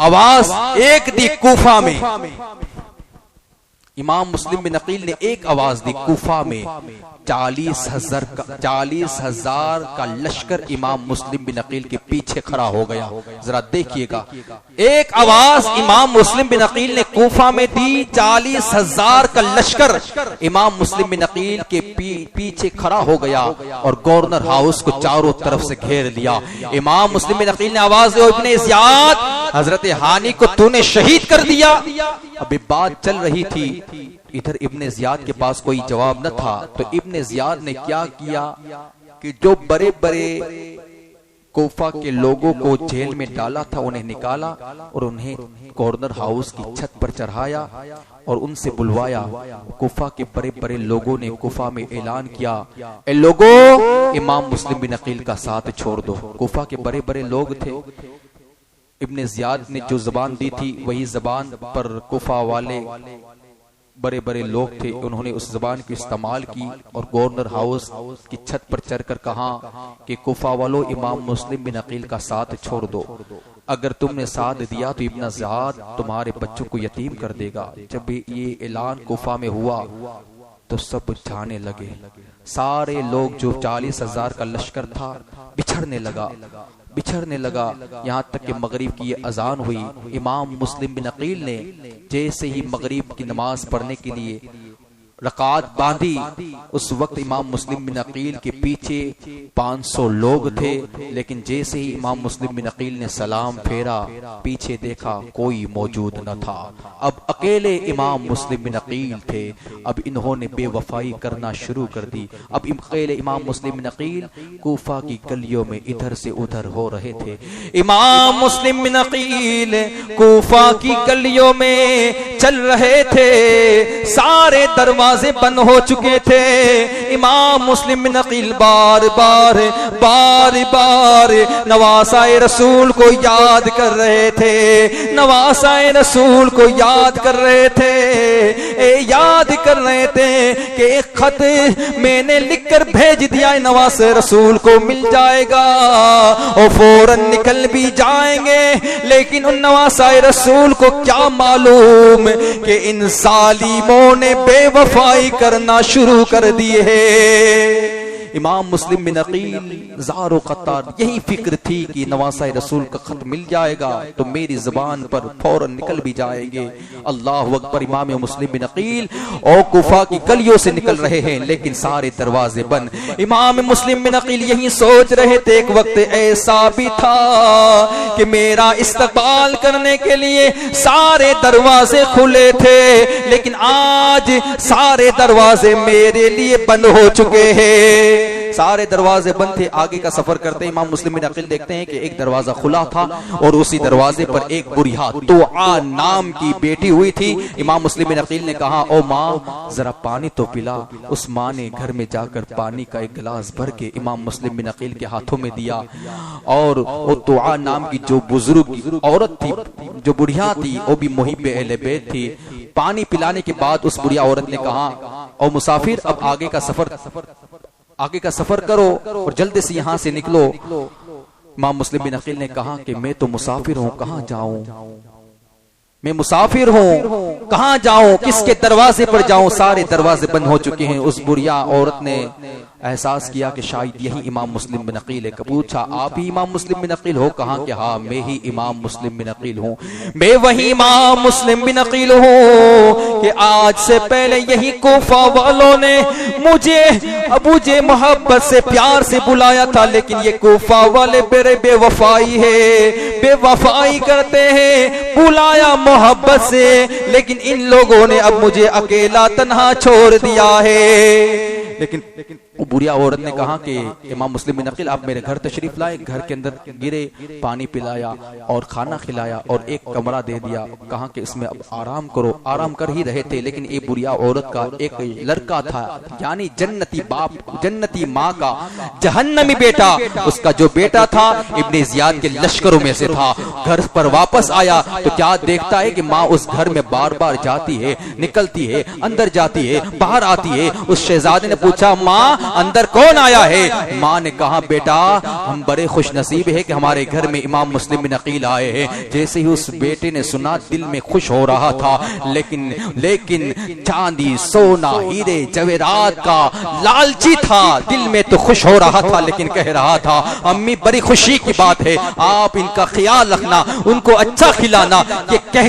آواز ایک دی کوفہ میں، امام مسلم بن عقیل نے ایک آواز دی، کوفہ میں 40,000 کا لشکر امام مسلم بن عقیل کے پیچھے کھڑا ہو گیا. ذرا دیکھیے گا، ایک آواز امام مسلم بن عقیل نے کوفہ میں دی، 40,000 کا لشکر امام مسلم بن عقیل کے پیچھے کھڑا ہو گیا اور گورنر ہاؤس کو چاروں طرف سے گھیر لیا. امام مسلم بن عقیل نے آواز دی، ابن زیاد، حضرت ہانی کو تو نے شہید کر دیا. ابھی بات چل رہی تھی، ادھر ابن زیاد کے پاس کوئی جواب نہ تھا، تو ابن زیاد نے کیا کیا کہ جو بڑے بڑے کوفہ کے لوگوں کو جیل میں ڈالا تھا انہیں نکالا اور انہیں گورنر ہاؤس کی چھت پر چڑھایا اور ان سے بلوایا. کوفہ کے بڑے بڑے لوگوں نے کوفہ میں اعلان کیا، اے لوگوں، امام مسلم بن عقیل کا ساتھ چھوڑ دو. کوفہ کے بڑے بڑے لوگ تھے، ابن زیاد نے جو زبان دی تھی وہی زبان پر کوفہ والے بڑے بڑے لوگ تھے، انہوں نے اس زبان کو استعمال کی اور گورنر ہاؤس کی چھت پر چڑھ کر کہا کہ کوفہ والوں، امام مسلم بن عقیل کا ساتھ چھوڑ دو. اگر تم نے ساتھ دیا تو ابن زیاد تمہارے بچوں کو یتیم کر دے گا. جب یہ اعلان کوفہ میں ہوا تو سب جانے لگے. سارے لوگ، جو 40,000 کا لشکر تھا، بچھڑنے لگا یہاں تک کہ مغرب کی اذان ہوئی. امام مسلم بن عقیل نے جیسے ہی مغرب کی نماز پڑھنے کے لیے رکعت باندھی، اس وقت امام مسلم بن عقیل کے پیچھے 500 لوگ تھے، لیکن جیسے ہی امام مسلم بن عقیل نے سلام پھیرا، پیچھے دیکھا کوئی موجود نہ تھا. اب اکیلے امام مسلم بن عقیل تھے. اب انہوں نے بے وفائی کرنا شروع کر دی. اب اکیلے امام مسلم بن عقیل کوفہ کی گلیوں میں ادھر سے ادھر ہو رہے تھے. امام مسلم بن عقیل کوفہ کی گلیوں میں چل رہے تھے، سارے دروازے بند ہو چکے تھے. امام مسلم بن عقیل بار بار نواسائے رسول کو یاد کر رہے تھے، نواسائے رسول کو یاد کر رہے تھے، یاد کر رہے تھے کہ ایک خط میں نے لکھ کر بھیج دیا ہے، نواسائے رسول کو مل جائے گا اور فوراً نکل بھی جائیں گے. لیکن ان نواسائے رسول کو کیا معلوم کہ ان ظالموں نے بے وفائی کرنا شروع کر دی ہے. امام مسلم بن عقیل زار و قطار یہی فکر تھی کہ نواسۂ رسول کا خط مل جائے گا تو میری زبان پر فوراً نکل بھی جائیں گے. اللہ اکبر. امام مسلم بن عقیل اور کوفہ کی گلیوں سے نکل رہے ہیں لیکن سارے دروازے بند. امام مسلم بن عقیل یہی سوچ رہے تھے. ایک وقت ایسا بھی تھا کہ میرا استقبال کرنے کے لیے سارے دروازے کھلے تھے، لیکن آج سارے دروازے میرے لیے بند ہو چکے ہیں. سارے دروازے بند تھے. آگے کا سفر کرتے ہیں امام مسلم بن عقیل دیکھتے ہیں کہ ایک دروازہ کھلا تھا اور اسی دروازے پر ایک بریہ توعا نام کی بیٹی ہوئی تھی. امام مسلم بن عقیل نے کہا او ماں ذرا پانی تو پلا. اس ماں نے گھر میں جا کر پانی کا ایک گلاس بھر کے امام مسلم بن عقیل کے ہاتھوں میں دیا اور وہ توعا نام کی جو بزرگ عورت تھی، جو بڑھیا تھی، وہ بھی محب اہل بیت تھی. پانی پلانے کے بعد اس بڑھیا عورت نے کہا او مسافر اب آگے کا سفر کرو اور جلدی سے یہاں سے نکلو. امام مسلم بن عقیل نے کہا کہ میں تو مسافر ہوں، کہاں جاؤں؟ میں مسافر ہوں، کہاں جاؤں؟ کس کے دروازے پر جاؤں؟ سارے دروازے بند ہو چکے ہیں. اس بڑھیا عورت نے احساس کیا کہ شاید یہی امام مسلم بن عقیل ہے. پوچھا آپ ہی امام مسلم بن عقیل ہو؟ کہا کہ ہاں میں ہی امام مسلم بن عقیل ہوں. میں وہی امام مسلم بن عقیل ہوں کہ آج سے پہلے یہی کوفہ والوں نے مجھے محبت سے پیار سے بلایا تھا، لیکن یہ کوفہ والے بے وفائی ہے، بے وفائی کرتے ہیں. بلایا محبت سے لیکن ان لوگوں نے اب مجھے اکیلا تنہا چھوڑ دیا ہے. لیکن وہ بڑھیا عورت نے کہا کہ امام مسلم بن عقیل آپ میرے گھر تشریف لائے. گھر کے اندر گرے، پانی پلایا اور کھانا کھلایا اور ایک کمرہ دے دیا. کہا کہ اس میں اب آرام کرو. آرام کر ہی رہے تھے لیکن یہ بڑھیا عورت کا ایک لڑکا تھا، یعنی جنتی باپ، جنتی ماں کا جہنمی بیٹا. اس کا جو بیٹا تھا ابن زیاد کے لشکروں میں سے تھا. گھر پر واپس آیا تو کیا دیکھتا ہے کہ ماں اس گھر میں بار بار جاتی ہے، نکلتی ہے، اندر جاتی ہے، باہر آتی ہے. اس شہزادے نے پوچھا ماں اندر کون آیا ہے؟ ماں نے کہا بیٹا ہم بڑے خوش نصیب ہے کہ ہمارے گھر میں امام مسلم بن عقیل آئے ہیں۔ جیسے ہی اس بیٹے نے سنا دل میں خوش ہو رہا تھا، لیکن چاندی سونا ہیرے جواہرات کا لالچی تھا، دل میں تو خوش ہو رہا تھا لیکن کہہ رہا تھا امی بڑی خوشی کی بات ہے، آپ ان کا خیال رکھنا، ان کو اچھا کھلانا، کہ کہہ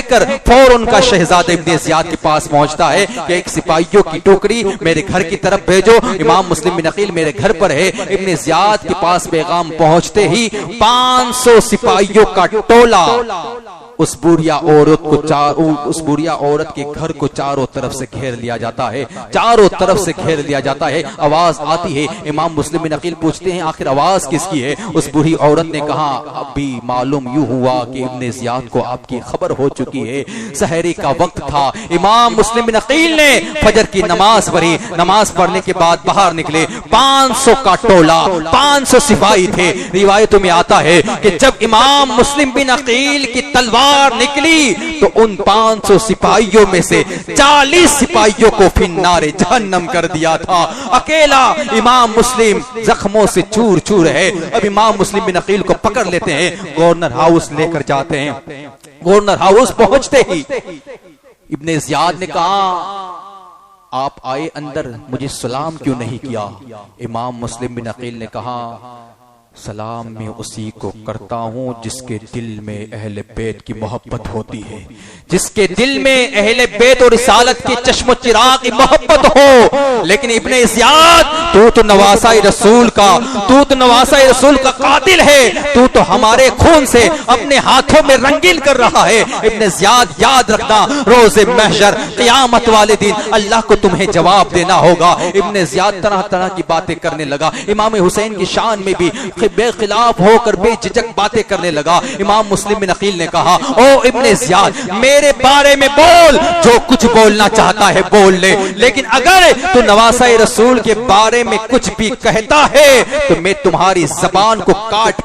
کر فوراً کا شہزادہ ابن زیاد کے پاس پہنچتا ہے کہ ایک سپاہیوں کی ٹوکری میرے گھر کی طرف بھیجو، امام مسلم بن عقیل میرے گھر پر ہے۔ ابن زیاد کے پاس پیغام پہنچتے ہی 500 سپاہیوں کا ٹولہ اس بوریا عورت کے گھر کو چاروں طرف سے گھیر لیا جاتا ہے، چاروں طرف سے گھیر لیا جاتا ہے۔ آواز آتی ہے، امام مسلم بن عقیل پوچھتے ہیں آخر آواز کس کی ہے؟ اس بوڑھی عورت نے کہا ابھی معلوم یوں ہوا کہ ابن زیاد کو آپ کی خبر ہو چکی ہے، سحری کا وقت تھا، امام مسلم بن عقیل نے فجر کی نماز پڑھی، نماز پڑھنے کے بعد باہر نکلے، 500 کا ٹولہ، 500 سپاہی تھے۔ روایتوں میں آتا ہے کہ جب امام مسلم بن عقیل کی تلوار نکلی تو ان 500 سپاہیوں میں سے 40 سپاہیوں کو فی النار جہنم کر دیا تھا، اکیلا امام مسلم زخموں سے چور چور ہے۔ اب امام مسلم بن عقیل کو پکڑ لیتے ہیں، گورنر ہاؤس لے کر جاتے ہیں۔ گورنر ہاؤس پہنچتے ہی ابن زیاد نے کہا آپ آئے اندر، مجھے سلام کیوں نہیں کیا؟ امام مسلم بن عقیل نے کہا سلام میں اسی کو کرتا ہوں جس کے دل میں اہل بیت کی محبت ہوتی ہے، جس کے دل میں اہل بیت اور رسالت کے چشم و چراغ کی محبت ہو۔ لیکن ابن زیاد تو نواسہ رسول کا قاتل ہے، تو ہمارے خون سے اپنے ہاتھوں میں رنگین کر رہا ہے۔ ابن زیاد یاد رکھنا روز محشر قیامت والے دن اللہ کو تمہیں جواب دینا ہوگا۔ ابن زیاد طرح طرح کی باتیں کرنے لگا، امام حسین کی شان میں بھی بے خلاف ہو کر بے جھجک باتیں کرنے لگا۔ امام مسلم بن عقیل نے کہا او ابن زیاد میرے بارے میں بول، جو کچھ بولنا چاہتا ہے بول لے، لیکن اگر تو نواسہ رسول کے بارے میں کچھ بھی کہتا ہے تو میں تمہاری زبان کو کاٹ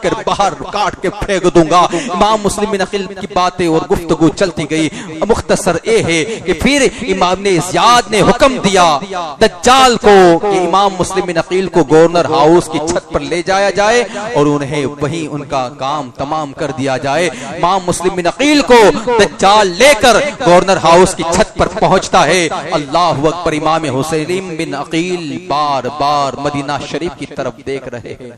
کے پھینک دوں گا۔ امام مسلم بن عقیل کی باتیں اور گفتگو چلتی گئی۔ مختصر یہ ہے کہ پھر امام زیاد نے حکم دیا دجال کو کہ امام مسلم بن عقیل کو گورنر ہاؤس کی چھت پر لے جایا جائے اور انہیں وہیں ان کا کام تمام کر دیا جائے۔ امام مسلم بن عقیل کو دجال لے کر گورنر ہاؤس کی چھت پر پہنچتا ہے۔ اللہ اکبر، امام حسین بن عقیل بار بار مدینہ شریف کی طرف دیکھ رہے ہیں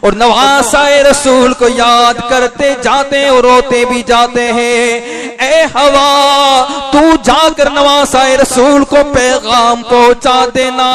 اور نواسہ رسول کو یاد کرتے جاتے اور روتے بھی جاتے ہیں۔ اے ہوا تو جا کر نواسہ رسول کو پیغام پہنچا دینا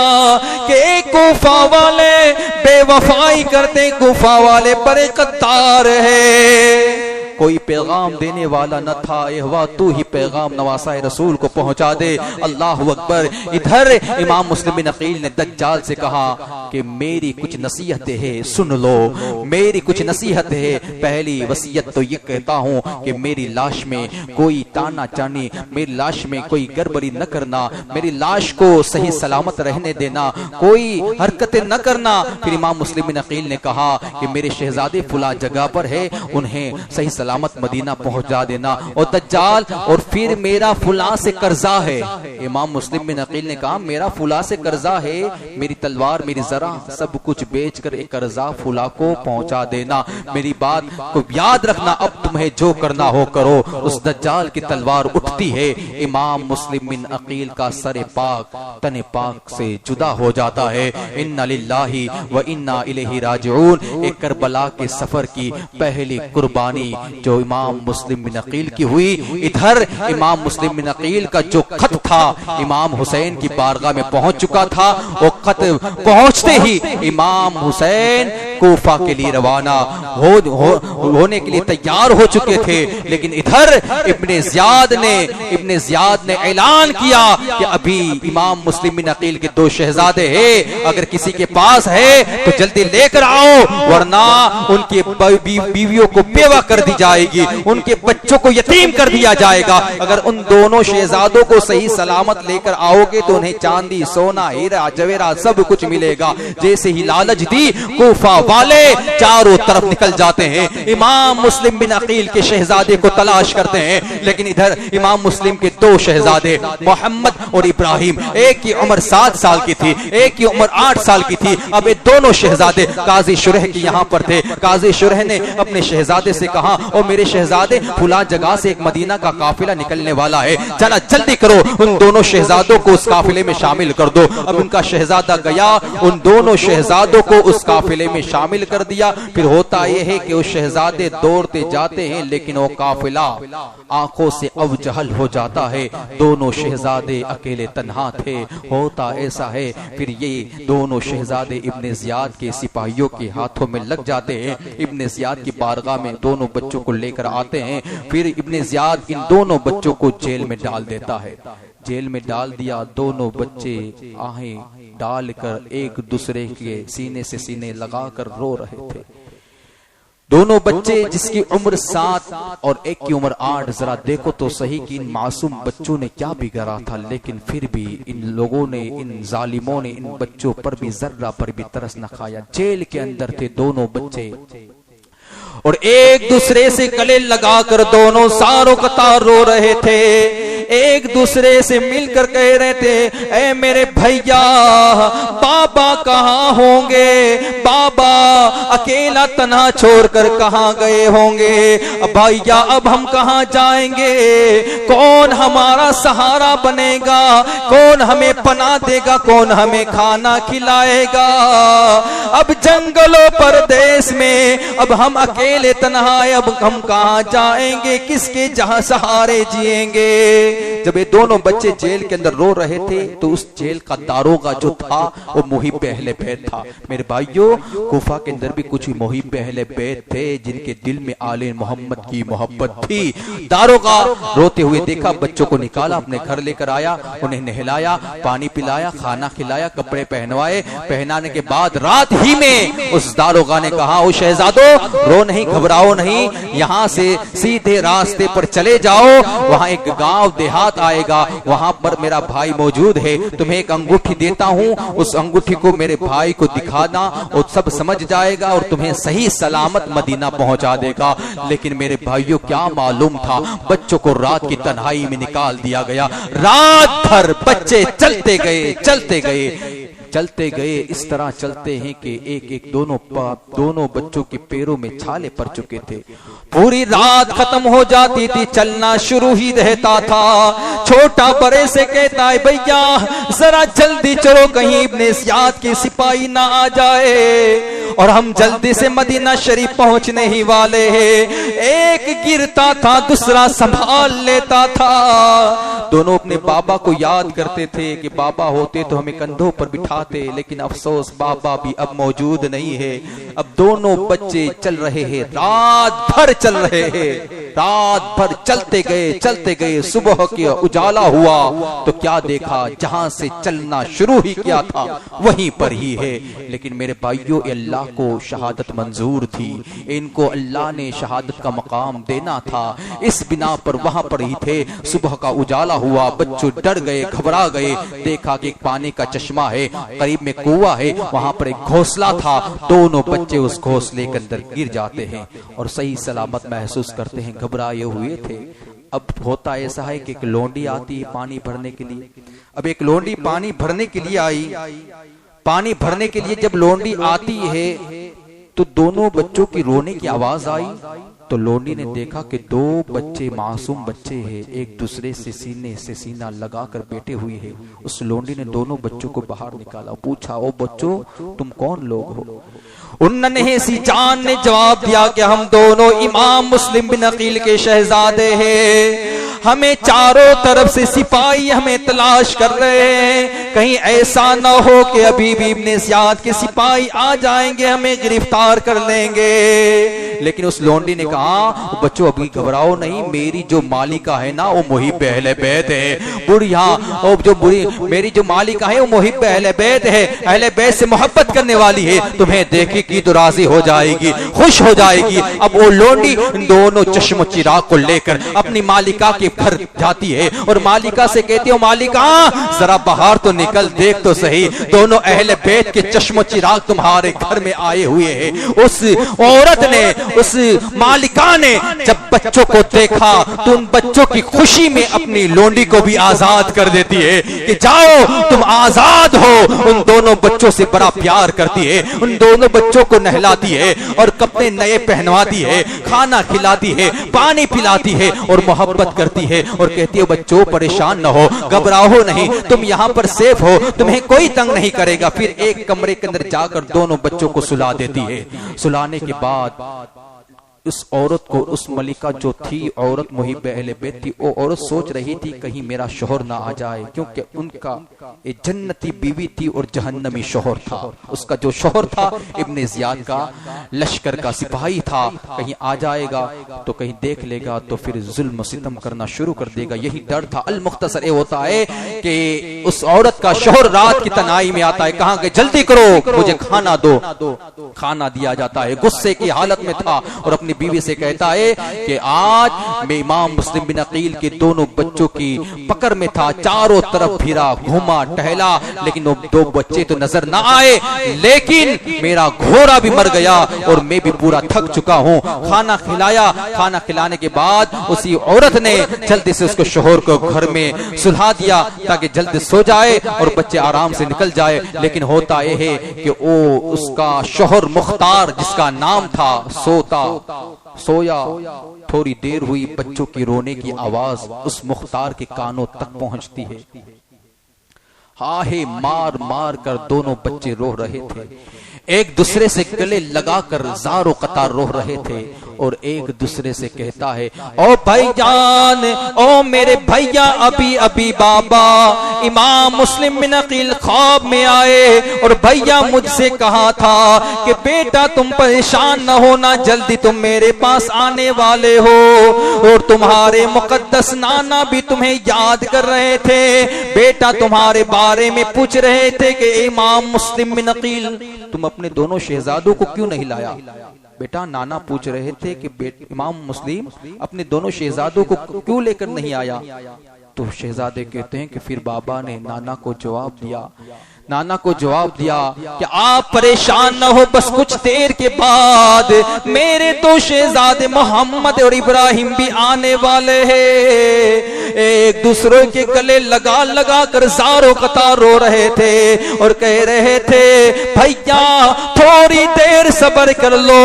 کہ کوفہ والے بے وفائی کرتے، کوفہ والے بڑے غدار ہے۔ کوئی پیغام دینے والا نہ تھا، اے ہوا تو ہی پیغام نواسہ رسول کو پہنچا دے۔ اللہ اکبر۔ ادھر امام مسلم بن عقیل نے دجال سے کہا کہ میری کچھ نصیحتیں ہیں سن لو، میری کچھ نصیحت ہے۔ پہلی وصیت تو یہ کہتا ہوں کہ میری لاش میں کوئی تانا چانی، میری لاش میں کوئی گڑبڑی نہ کرنا، میری لاش کو صحیح سلامت رہنے دینا، کوئی حرکتیں نہ کرنا۔ پھر امام مسلم بن عقیل نے کہا کہ میرے شہزادے فلاں جگہ پر ہے، انہیں صحیح سلامت مدینہ پہنچا دینا، اور دجال اور پھر میرا فلاں سے قرضہ ہے۔ امام مسلم بن عقیل نے کہا میرا فلاں سے قرضہ ہے، میری تلوار میری زرہ سب کچھ بیچ کر ایک قرضہ فلاں کو پہنچا دینا، میری بات کو یاد رکھنا، اب تمہیں جو کرنا ہو کرو۔ اس دجال کی تلوار اٹھتی ہے، امام مسلم بن عقیل کا سر پاک تن پاک سے جدا ہو جاتا ہے۔ انا للہ و انا الیہ راجعون۔ ایک کربلا کے سفر کی پہلی قربانی جو امام مسلم بن عقیل کی ہوئی۔ ادھر امام مسلم بن عقیل کا جو خط تھا امام حسین کی بارگاہ میں پہنچ چکا تھا، وہ خط پہنچتے ہی امام حسین کوفہ کے لیے روانہ ہونے کے لیے تیار ہو چکے تھے، لیکن ادھر ابن زیاد نے اعلان کیا کہ ابھی امام مسلم بن عقیل کے 2 شہزادے ہیں، اگر کسی کے پاس ہے تو جلدی لے کر آؤ، ورنہ ان کی بیویوں کو بیوہ کر دی جائے گی، ان کے بچوں کو یتیم کر دیا جائے گا۔ اگر ان دونوں شہزادوں کو صحیح سلامت لے کر آؤ گے تو انہیں چاندی سونا ہیرا جواہرات سب کچھ ملے گا۔ جیسے ہی لالچ دی کوفہ والے چاروں طرف نکل جاتے ہیں، امام مسلم بن عقیل کے شہزادے کو تلاش کرتے ہیں، لیکن ادھر امام مسلم کے دو شہزادے محمد اور ابراہیم، ایک کی عمر 7 سال کی تھی، ایک کی عمر 8 سال کی تھی، اب یہ دونوں شہزادے قاضی شرح کی یہاں پر تھے۔ قاضی شرح نے اپنے شہزادے سے کہا، او میرے شہزادے فلاں جگہ سے ایک مدینہ کا قافلہ نکلنے والا ہے، چلا جلدی کرو، ان دونوں شہزادوں کو اس قافلے میں شامل کر دو۔ اب ان کا شہزادہ گیا، ان دونوں شہزادوں کو اس قافلے میں شامل کر دیا۔ پھر ہوتا یہ ہے کہ وہ شہزادے دوڑتے جاتے ہیں، لیکن وہ قافلہ آنکھوں سے اوجہل ہو جاتا ہے، دونوں شہزادے اکیلے تنہا تھے۔ ہوتا ایسا ہے پھر یہ دونوں شہزادے ابن زیاد کے سپاہیوں کے ہاتھوں میں لگ جاتے ہیں، ابن زیاد کی بارگاہ میں دونوں بچوں کو لے کر آتے ہیں، پھر ابن زیاد ان دونوں بچوں کو جیل میں ڈال دیتا ہے۔ جیل میں ڈال دیا، دونوں بچے آہیں ڈال کر ایک دوسرے کے سینے سے سینے لگا کر رو رہے تھے۔ دونوں بچے جس کی عمر 7 اور ایک کی عمر 8، ذرا دیکھو تو صحیح کہ ان معصوم بچوں نے کیا بگڑا تھا، لیکن پھر بھی ان لوگوں نے، ان ظالموں نے ان بچوں پر بھی ذرہ پر بھی ترس نہ کھایا۔ جیل کے اندر تھے دونوں بچے اور ایک دوسرے سے گلے لگا کر دونوں ساروں قطار رو رہے تھے، ایک دوسرے سے مل کر کہہ رہے تھے، اے میرے بھیا بابا کہاں ہوں گے، بابا اکیلا تنہا چھوڑ کر کہاں گئے ہوں گے، بھیا اب ہم کہاں جائیں گے، کون ہمارا سہارا بنے گا، کون ہمیں پناہ دے گا، کون ہمیں کھانا کھلائے گا، اب جنگلوں پردیس میں اب ہم اکیلے تنہا، اب ہم کہاں جائیں گے، کس کے جہاں سہارے جیئیں گے۔ جب یہ دونوں بچے جیل کے اندر رو رہے تھے تو اس جیل کا داروغہ جو تھا وہ محب اہل بیت تھا۔ میرے بھائیوں، کوفہ کے اندر بھی کچھ محب اہل بیت تھے جن کے دل میں آل محمد کی محبت تھی۔ داروغہ روتے ہوئے دیکھا، بچوں کو نکالا، اپنے گھر لے کر آیا، انہیں نہلایا، پانی پلایا، کھانا کھلایا، کپڑے پہنوائے، پہنانے کے بعد رات ہی میں اس داروغہ نے کہا، او شہزادو رو نہیں، گھبراؤ نہیں، یہاں سے سیدھے راستے پر چلے جاؤ، وہاں ایک گاؤں دیہات آئے گا، وہاں پر میرا بھائی موجود ہے، تمہیں ایک انگوٹھی دیتا ہوں، اس انگوٹھی کو میرے بھائی کو دکھانا، وہ سب سمجھ جائے گا اور تمہیں صحیح سلامت مدینہ پہنچا دے گا۔ لیکن میرے بھائیوں کیا معلوم تھا، بچوں کو رات کی تنہائی میں نکال دیا گیا، رات بھر بچے چلتے گئے چلتے گئے چلتے گئے، اس طرح چلتے ہیں کہ ایک ایک دونوں بچوں کے پیروں میں چھالے پڑ چکے تھے، پوری رات ختم ہو جاتی تھی، چلنا شروع ہی رہتا تھا۔ چھوٹا بڑے سے کہتا ہے، بھیا ذرا جلدی چلو، کہیں ابن زیاد کے سپاہی نہ آ جائے اور ہم جلدی سے مدینہ شریف پہنچنے ہی والے ہیں۔ ایک گرتا تھا، دوسرا سنبھال لیتا تھا۔ دونوں اپنے بابا کو یاد کرتے تھے کہ بابا ہوتے تو ہمیں کندھوں پر بٹھاتے، لیکن افسوس بابا بھی اب موجود نہیں ہے۔ اب دونوں بچے چل رہے ہیں، رات بھر چل رہے ہیں، رات بھر چلتے گئے، صبح کی اجالا ہوا تو کیا دیکھا، جہاں سے چلنا شروع ہی کیا تھا وہیں پر ہی ہے۔ لیکن میرے بھائیوں، اللہ کو شہادت منظور تھی، ان کو اللہ نے شہادت کا مقام دینا تھا، اس بنا پر وہاں پر ہی تھے۔ صبح کا اجالا ہوا، بچوں ڈر گئے، گھبرا گئے، دیکھا کہ ایک پانی کا چشمہ ہے، قریب میں کنواں ہے، وہاں پر ایک گھونسلہ تھا، دونوں بچے اس گھونسلے کے اندر گر جاتے ہیں اور صحیح سلامت محسوس کرتے ہیں، گھبرائے ہوئے تھے۔ اب ہوتا ایسا ہے کہ ایک لونڈی آتی ہے پانی بھرنے کے لیے۔ اب ایک لونڈی پانی بھرنے کے لیے آئی، پانی بھرنے کے لیے جب لونڈی آتی ہے تو دونوں بچوں کی رونے کی آواز آئی تو لونڈی نے دیکھا کہ دو بچے معصوم بچے ہیں، ایک دوسرے سے سینے سے سینہ لگا کر بیٹھے ہوئے ہیں۔ اس لونڈی نے دونوں بچوں کو باہر نکالا، پوچھا، او بچوں تم کون لوگ ہو؟ ان ننھے سی جان نے جواب دیا کہ ہم دونوں امام مسلم بن عقیل کے شہزادے ہیں، ہمیں چاروں طرف سے سپاہی ہمیں تلاش کر رہے ہیں، کہیں ایسا نہ ہو کہ ابھی بھی ابن زیاد کے سپاہی آ جائیں گے، ہمیں گرفتار کر لیں گے۔ لیکن اس لونڈی نے کہا بچوں ابھی گھبراؤ نہیں، میری جو مالکہ ہے نا وہ محب اہل بیت ہے، میری جو مالکہ ہے وہ محب اہل بیت ہے، اہل بیت سے محبت کرنے والی ہے، تمہیں دیکھے کی تو راضی ہو جائے گی، خوش ہو جائے گی۔ اب وہ لونڈی دونوں چشم و چراغ کو لے کر اپنی مالکہ کے گھر جاتی ہے اور مالکہ سے کہتی ہو مالکہ ذرا باہر تو نکل، دیکھ تو صحیح دونوں اہل بیت کے چشم و چراغ تمہارے گھر میں آئے ہوئے ہیں۔ اس عورت نے، اس مالکہ نے جب بچوں کو دیکھا تو ان بچوں کی خوشی میں اپنی لونڈی کو بھی آزاد کر دیتی ہے کہ جاؤ تم آزاد ہو۔ ان دونوں بچوں سے بڑا پیار کرتی ہے، ان دونوں بچوں کو نہلاتی ہے اور کپڑے نئے پہنواتی ہے، کھانا کھلاتی ہے، پانی پلاتی ہے اور محبت کرتی ہے اور کہتی ہے بچوں پریشان نہ ہو، گھبراؤ نہیں، تم یہاں پر سیف ہو، تمہیں کوئی تنگ نہیں کرے گا۔ پھر ایک کمرے کے اندر جا کر دونوں بچوں کو سلا دیتی ہے۔ سلانے کے بعد اس عورت کو، اس ملکہ جو تھی عورت محب اہل بیت تھی، وہ عورت سوچ رہی تھی کہیں میرا شوہر نہ آ جائے، کیونکہ ان کا ایک جنتی بیوی تھی اور جہنمی شوہر تھا۔ اس کا جو شوہر تھا ابن زیاد کا لشکر کا سپاہی تھا، کہیں آ جائے گا تو کہیں دیکھ لے گا تو پھر ظلم و ستم کرنا شروع کر دے گا، یہی ڈر تھا۔ المختصر یہ ہوتا ہے کہ اس عورت کا شوہر رات کی تنہائی میں آتا ہے، کہاں کہ جلدی کرو مجھے کھانا دو، کھانا دیا جاتا ہے، غصے کی حالت میں تھا اور اپنی بیوی سے کہتا ہے کہ آج میں امام مسلم بن عقیل کے دونوں بچوں کی پکڑ میں تھا، چاروں طرف پھرا گھوما ٹہلا لیکن وہ دو بچے تو نظر نہ آئے، لیکن میرا گھوڑا بھی مر گیا اور میں بھی پورا تھک چکا ہوں۔ کھانا کھلایا، کھانا کھلانے کے بعد اسی عورت نے جلدی سے اس کو شوہر کو گھر میں سلا دیا تاکہ جلد سو جائے اور بچے آرام سے نکل جائے، لیکن ہوتا یہ ہے کہ وہ اس کا شوہر مختار جس کا نام تھا سویا، تھوڑی دیر ہوئی بچوں کی رونے کی آواز اس مختار کے کانوں تک پہنچتی ہے، آہے مار مار کر دونوں بچے رو رہے تھے، ایک دوسرے سے گلے لگا کر زار و قطار رو رہے تھے اور ایک دوسرے سے کہتا ہے او بھائی جان، او میرے بھائیا، ابھی ابھی بابا امام مسلم بن عقیل خواب میں آئے اور بھائیا مجھ سے کہا تھا کہ بیٹا تم پریشان نہ ہونا، جلدی تم میرے پاس آنے والے ہو، اور تمہارے مقدس نانا بھی تمہیں یاد کر رہے تھے، بیٹا تمہارے بارے میں پوچھ رہے تھے کہ امام مسلم بن عقیل تم اپنے دونوں شہزادوں کو کیوں نہیں لایا؟ بیٹا نانا پوچھ رہے تھے کہ امام مسلم اپنے دونوں شہزادوں کو کیوں لے کر نہیں آیا؟ تو شہزادے کہتے ہیں کہ پھر بابا نے نانا کو جواب دیا کہ آپ پریشان نہ ہو، بس کچھ دیر کے بعد میرے دو شہزادے محمد اور ابراہیم بھی آنے والے ہیں۔ ایک دوسرے کے گلے لگا لگا کر زار و قطار رو رہے تھے اور کہہ رہے تھے بھائیا تھوڑی دیر صبر کر لو،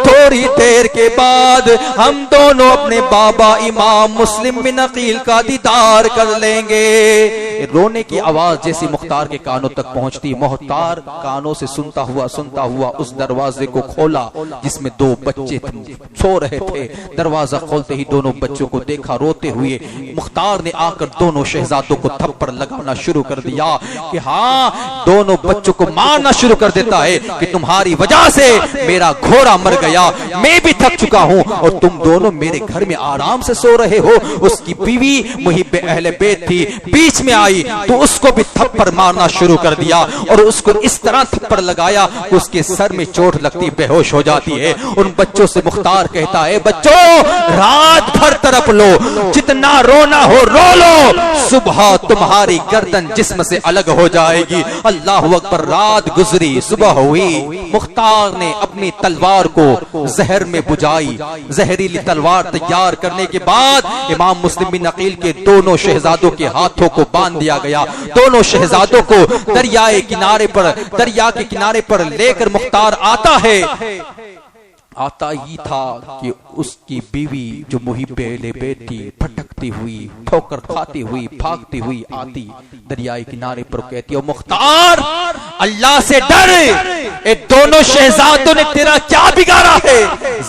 تھوڑی دیر کے بعد ہم دونوں اپنے بابا امام مسلم بن عقیل کا دیدار کر لیں گے۔ رونے کی آواز جیسی مختار کے کانوں تک پہنچتی، مختار کانوں سے سنتا ہوا اس دروازے کو کھولا جس میں دو بچے سو رہے تھے۔ دروازہ کھولتے ہی دونوں بچوں کو دیکھا روتے ہوئے، مختار نے آ کر دونوں شہزادوں کو تھپڑ لگانا شروع کر دیا کہ ہاں دونوں بچوں کو مارنا شروع کر دیتا ہے کہ تمہاری وجہ سے میرا گھوڑا مر گیا، میں بھی تھک چکا ہوں اور تم دونوں میرے گھر میں آرام سے سو رہے ہو۔ اس کی بیوی محب اہل بیت تھی، بیچ میں آئی تو اس کو بھی تھپڑ مارنا شروع کر دیا اور اس کو اس طرح تھپڑ لگایا کہ اس کے سر میں چوٹ لگتی، بے ہوش ہو جاتی ہے۔ ان بچوں سے مختار کہتا ہے بچوں رات بھر تڑپ لو، جتنا رونا ہو رو لو، صبح تمہاری گردن جسم سے الگ ہو جائے گی۔ اللہ اکبر۔ رات گزری، صبح ہوئی، مختار نے اپنی تلوار کو زہر میں بجائی، زہریلی تلوار تیار کرنے کے بعد امام مسلم بن عقیل کے دونوں شہزادوں کے ہاتھوں کو باندھ دیا گیا۔ دونوں شہزادوں کو دریا کے کنارے پر لے کر مختار آتا ہی تھا کہ اس کی بیوی جو محب اہل بیت تھی بھٹکتی ہوئی، ٹھوکر کھاتی ہوئی، بھاگتی ہوئی آتی دریائے کنارے پر کہتی ہے مختار اللہ سے ڈر، اے دونوں شہزادوں نے تیرا کیا بگاڑا ہے؟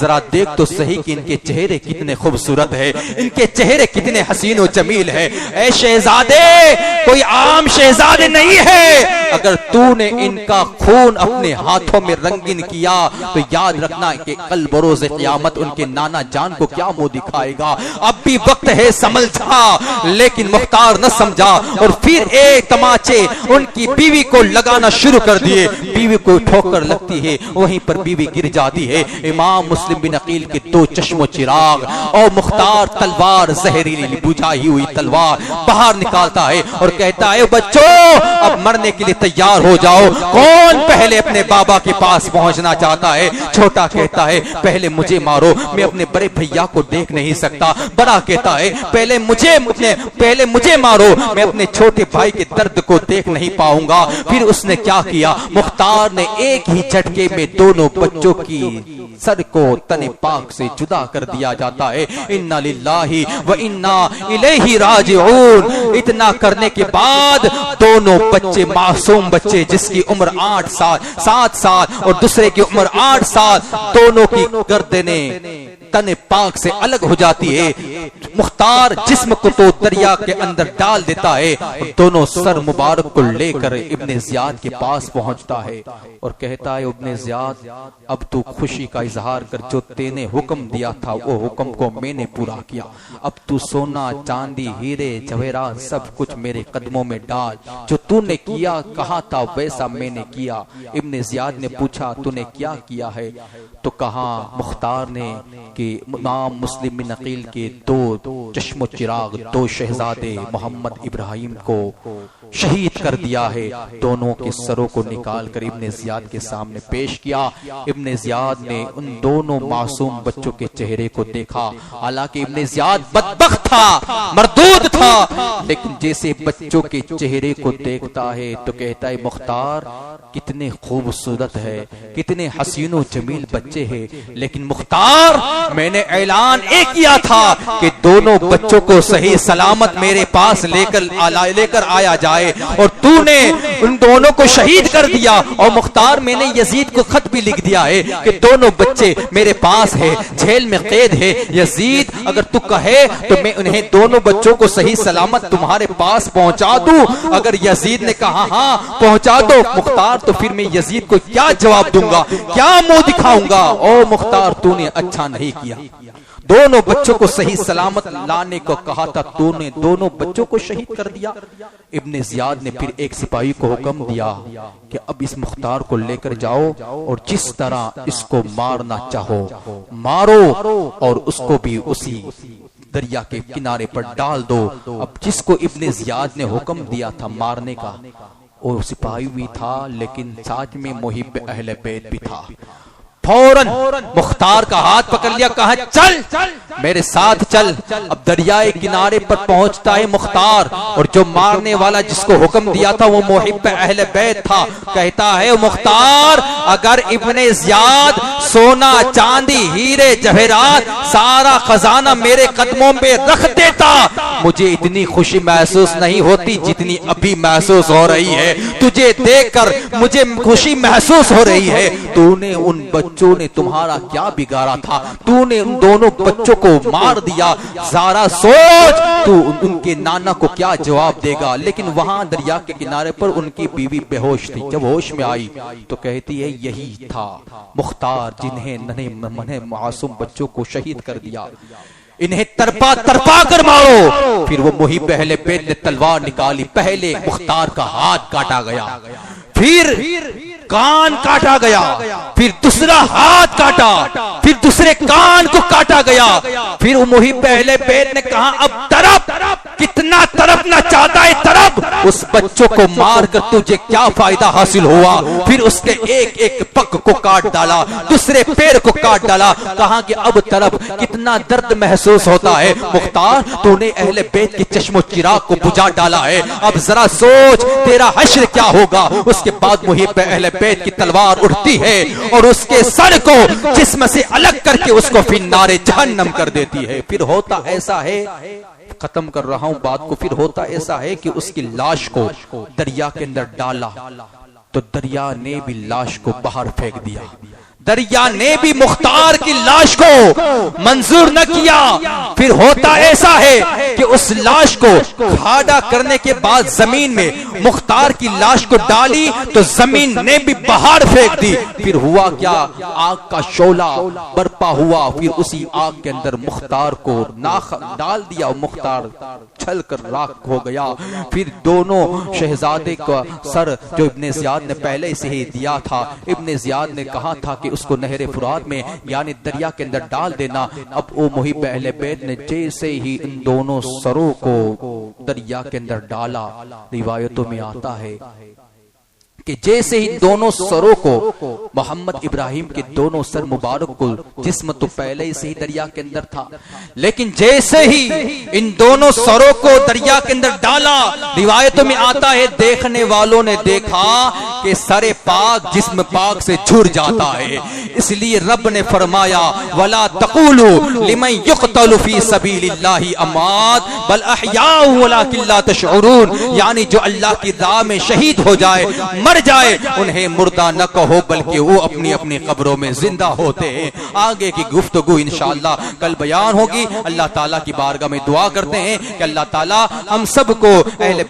ذرا دیکھ تو صحیح کہ ان کے چہرے کتنے خوبصورت ہے، ان کے چہرے کتنے حسین و جمیل ہے۔ اے شہزادے، کوئی عام شہزادے نہیں ہے، اگر تو نے ان کا خون اپنے ہاتھوں میں رنگین کیا تو یاد رکھنا کہ کل بروز قیامت ان کے نانا جان کو کیا منہ دکھائے گا۔ اب بھی وقت ہے سمجھا، لیکن مختار نہ سمجھا اور پھر ایک تماچے ان کی بیوی کو لگانا شروع کر دیے۔ بیوی کو ٹھوکر لگتی ہے، وہیں پر بیوی گر جاتی ہے۔ امام مسلم بن عقیل کے دو چشم و چراغ اور مختار تلوار زہریلی بجھائی ہوئی تلوار باہر نکالتا ہے اور کہتا ہے بچوں اب مرنے کے لیے تیار ہو جاؤ، کون پہلے اپنے بابا کے پاس پہنچنا چاہتا ہے؟ چھوٹا کہتا ہے پہلے مجھے مارو، میں اپنے بڑے بھیا کو دیکھ نہیں سکتا۔ بڑا کہتا ہے پہلے مجھے مارو، میں اپنے چھوٹے بھائی کے درد کو دیکھ نہیں پاؤں گا۔ پھر اس نے کیا کیا؟ مختار نے ایک ہی جھٹکے میں دونوں بچوں کی سر کو تن پاک سے جدا کر دیا جاتا ہے۔ انا للہ و انا الیہ راجعون۔ اتنا کرنے کے بعد دونوں بچے، معصوم بچے جس کی عمر 7 سال اور دوسرے کی عمر 8 سال، دونوں کی گردنیں تن پاک سے الگ ہو جاتی ہے۔ مختار جسم کو تو دریا کے اندر ڈال دیتا ہے، دونوں سر مبارک کو لے کر ابن زیاد کے پاس پہنچتا ہے اور کہتا ہے ابن زیاد اب تو خوشی کا اظہار کر، جو تینے حکم دیا تھا وہ حکم کو میں نے پورا کیا، اب تو سونا چاندی ہیرے جواہرات سب کچھ میرے قدموں میں ڈال، جو تو نے کیا کہا تھا ویسا میں نے کیا۔ ابن زیاد نے پوچھا تو نے کیا کیا ہے؟ تو کہا مختار نے کہ امام مسلم بن عقیل کے دو چشم و چراغ، دو شہزادے محمد ابراہیم کو شہید کر دیا ہے۔ دونوں کے سروں کو نکال کر ابن زیاد کے سامنے پیش کیا۔ ابن زیاد نے ان دونوں معصوم بچوں کے چہرے کو دیکھا، حالانکہ ابن زیاد بدبخت تھا، مردود تھا، لیکن جیسے بچوں کے چہرے کو دیکھتا ہے تو کہتا ہے مختار کتنے خوبصورت ہے، کتنے حسین و جمیل بچے ہیں، لیکن مختار میں نے اعلان ایک کیا تھا کہ دونوں بچوں کو صحیح سلامت میرے پاس لے کر آیا جائے، اور تو نے ان دونوں کو شہید کر دیا۔ اور مختار میں نے یزید کو خط بھی لکھ دیا ہے کہ دونوں بچے میرے پاس ہے، جیل میں قید ہے، یزید اگر تو کہے تو میں انہیں دونوں بچوں کو صحیح سلامت تمہارے پاس پہنچا دوں۔ اگر یزید نے کہا ہاں پہنچا دو مختار، تو پھر میں یزید کو کیا جواب دوں گا، کیا منہ دکھاؤں گا؟ او مختار تو نے اچھا نہیں کیا، دونوں بچوں کو صحیح سلامت لانے کو کہا تھا، تو نے دونوں بچوں کو شہید کر دیا۔ ابن زیاد نے پھر ایک سپاہی کو حکم دیا کہ اب اس مختار کو لے کر جاؤ اور جس طرح اس کو مارنا چاہو مارو، اور اس کو بھی اسی دریا کے کنارے پر ڈال دو۔ اب جس کو ابن زیاد نے حکم دیا تھا مارنے کا وہ سپاہی بھی تھا، لیکن ساتھ میں محب اہل بیت بھی تھا۔ فوراً مختار کا ہاتھ پکڑ لیا، کہا چل میرے ساتھ چل۔ اب دریائے کنارے پر پہنچتا ہے مختار، اور جو مارنے والا جس کو حکم دیا تھا وہ محب اہل بیت تھا۔ کہتا ہے مختار اگر ابن زیاد سونا چاندی ہیرے جواہرات سارا خزانہ میرے قدموں پہ رکھ دیتا، مجھے اتنی خوشی محسوس نہیں ہوتی جتنی ابھی محسوس ہو رہی ہے۔ تجھے دیکھ کر مجھے خوشی محسوس ہو رہی ہے۔ تو نے ان بچوں نے تمہارا کیا بگاڑا تھا؟ تو نے ان دونوں بچوں کو مار دیا، ذرا سوچ تو ان کے نانا کو کیا جواب دے گا۔ لیکن وہاں دریا کے کنارے پر ان کی بیوی بے ہوش تھی، جب ہوش میں آئی تو کہتی ہے یہی تھا مختار جنہیں ننھے معصوم بچوں کو شہید کر دیا، انہیں ترپا کر مارو۔ پھر وہ محب اہل بیت نے تلوار نکالی، پہلے مختار کا ہاتھ کاٹا گیا، پھر کان کاٹا گیا، پھر دوسرا ہاتھ کاٹا، پھر دوسرے کان کو کاٹا گیا۔ پھر وہ محب اہل بیت نے کہا اب تڑپ، کتنا تڑپنا چاہتا ہے تڑپ، اس بچوں کو مار کر تجھے کیا فائدہ حاصل ہوا؟ پھر اس کے ایک ایک پگ کو کاٹ ڈالا، دوسرے پیر کو کاٹ ڈالا، کہا کہ اب تڑپ، کتنا درد محسوس ہوتا ہے مختار، تو نے اہل بیت کے چشم و چراغ کو بجھا ڈالا ہے، اب ذرا سوچ تیرا حشر کیا ہوگا۔ اس کے بعد محب اہل بیت کی تلوار اٹھتی ہے اور اس کے سر کو جسم سے الگ کر کے اس کو فی النار جہنم کر دیتی ہے۔ پھر ہوتا ایسا ہے، ختم کر رہا ہوں بات کو، پھر ہوتا ایسا ہے کہ اس کی لاش کو دریا کے اندر ڈالا تو دریا نے بھی لاش کو باہر پھینک دیا، دریا نے بھی مختار کی لاش کو منظور نہ کیا۔ پھر ہوتا ایسا ہے کہ اس لاش کو کھاڑا کرنے کے بعد زمین میں مختار کی لاش کو ڈالی تو زمین نے بھی باہر پھینک دی۔ پھر ہوا کیا، آگ کا شعلہ برپا ہوا، پھر اسی آگ کے اندر مختار کو ڈال دیا، مختار چھل کر راکھ ہو گیا۔ پھر دونوں شہزادے کا سر جو ابن زیاد نے پہلے سے ہی دیا تھا، ابن زیاد نے کہا تھا کہ اس کو نہر فرات میں یعنی دریا کے اندر ڈال دینا۔ اب او محب اہل بیت نے جیسے ہی ان دونوں سروں کو دریا کے اندر ڈالا، روایتوں میں آتا ہے کہ جیسے ہی دونوں سروں کو محمد ابراہیم کے دونوں سر مبارک کو، جسم تو پہلے سے ہی دریا کے اندر تھا، لیکن جیسے ہی ان دونوں سروں کو دریا کے اندر ڈالا، روایتوں میں آتا ہے دیکھنے والوں نے دیکھا کہ سر پاک جسم پاک سے جھڑ جاتا ہے۔ اس لیے رب نے فرمایا وَلَا تَقُولُوا لِمَنْ يُقْتَلُ فِي سَبِيلِ اللَّهِ أَمْوَاتٌ بَلْ أَحْيَاءٌ وَلَكِنْ لَا تَشْعُرُونَ، یعنی جو اللہ کی راہ میں شہید ہو جائے، مر جائے، انہیں مردہ نہ کہو بلکہ وہ اپنی اپنی قبروں میں زندہ ہوتے ہیں۔ آگے کی گفتگو انشاءاللہ کل بیان ہوگی۔ اللہ تعالیٰ کی بارگاہ میں دعا کرتے ہیں کہ اللہ تعالیٰ ہم سب کو اہل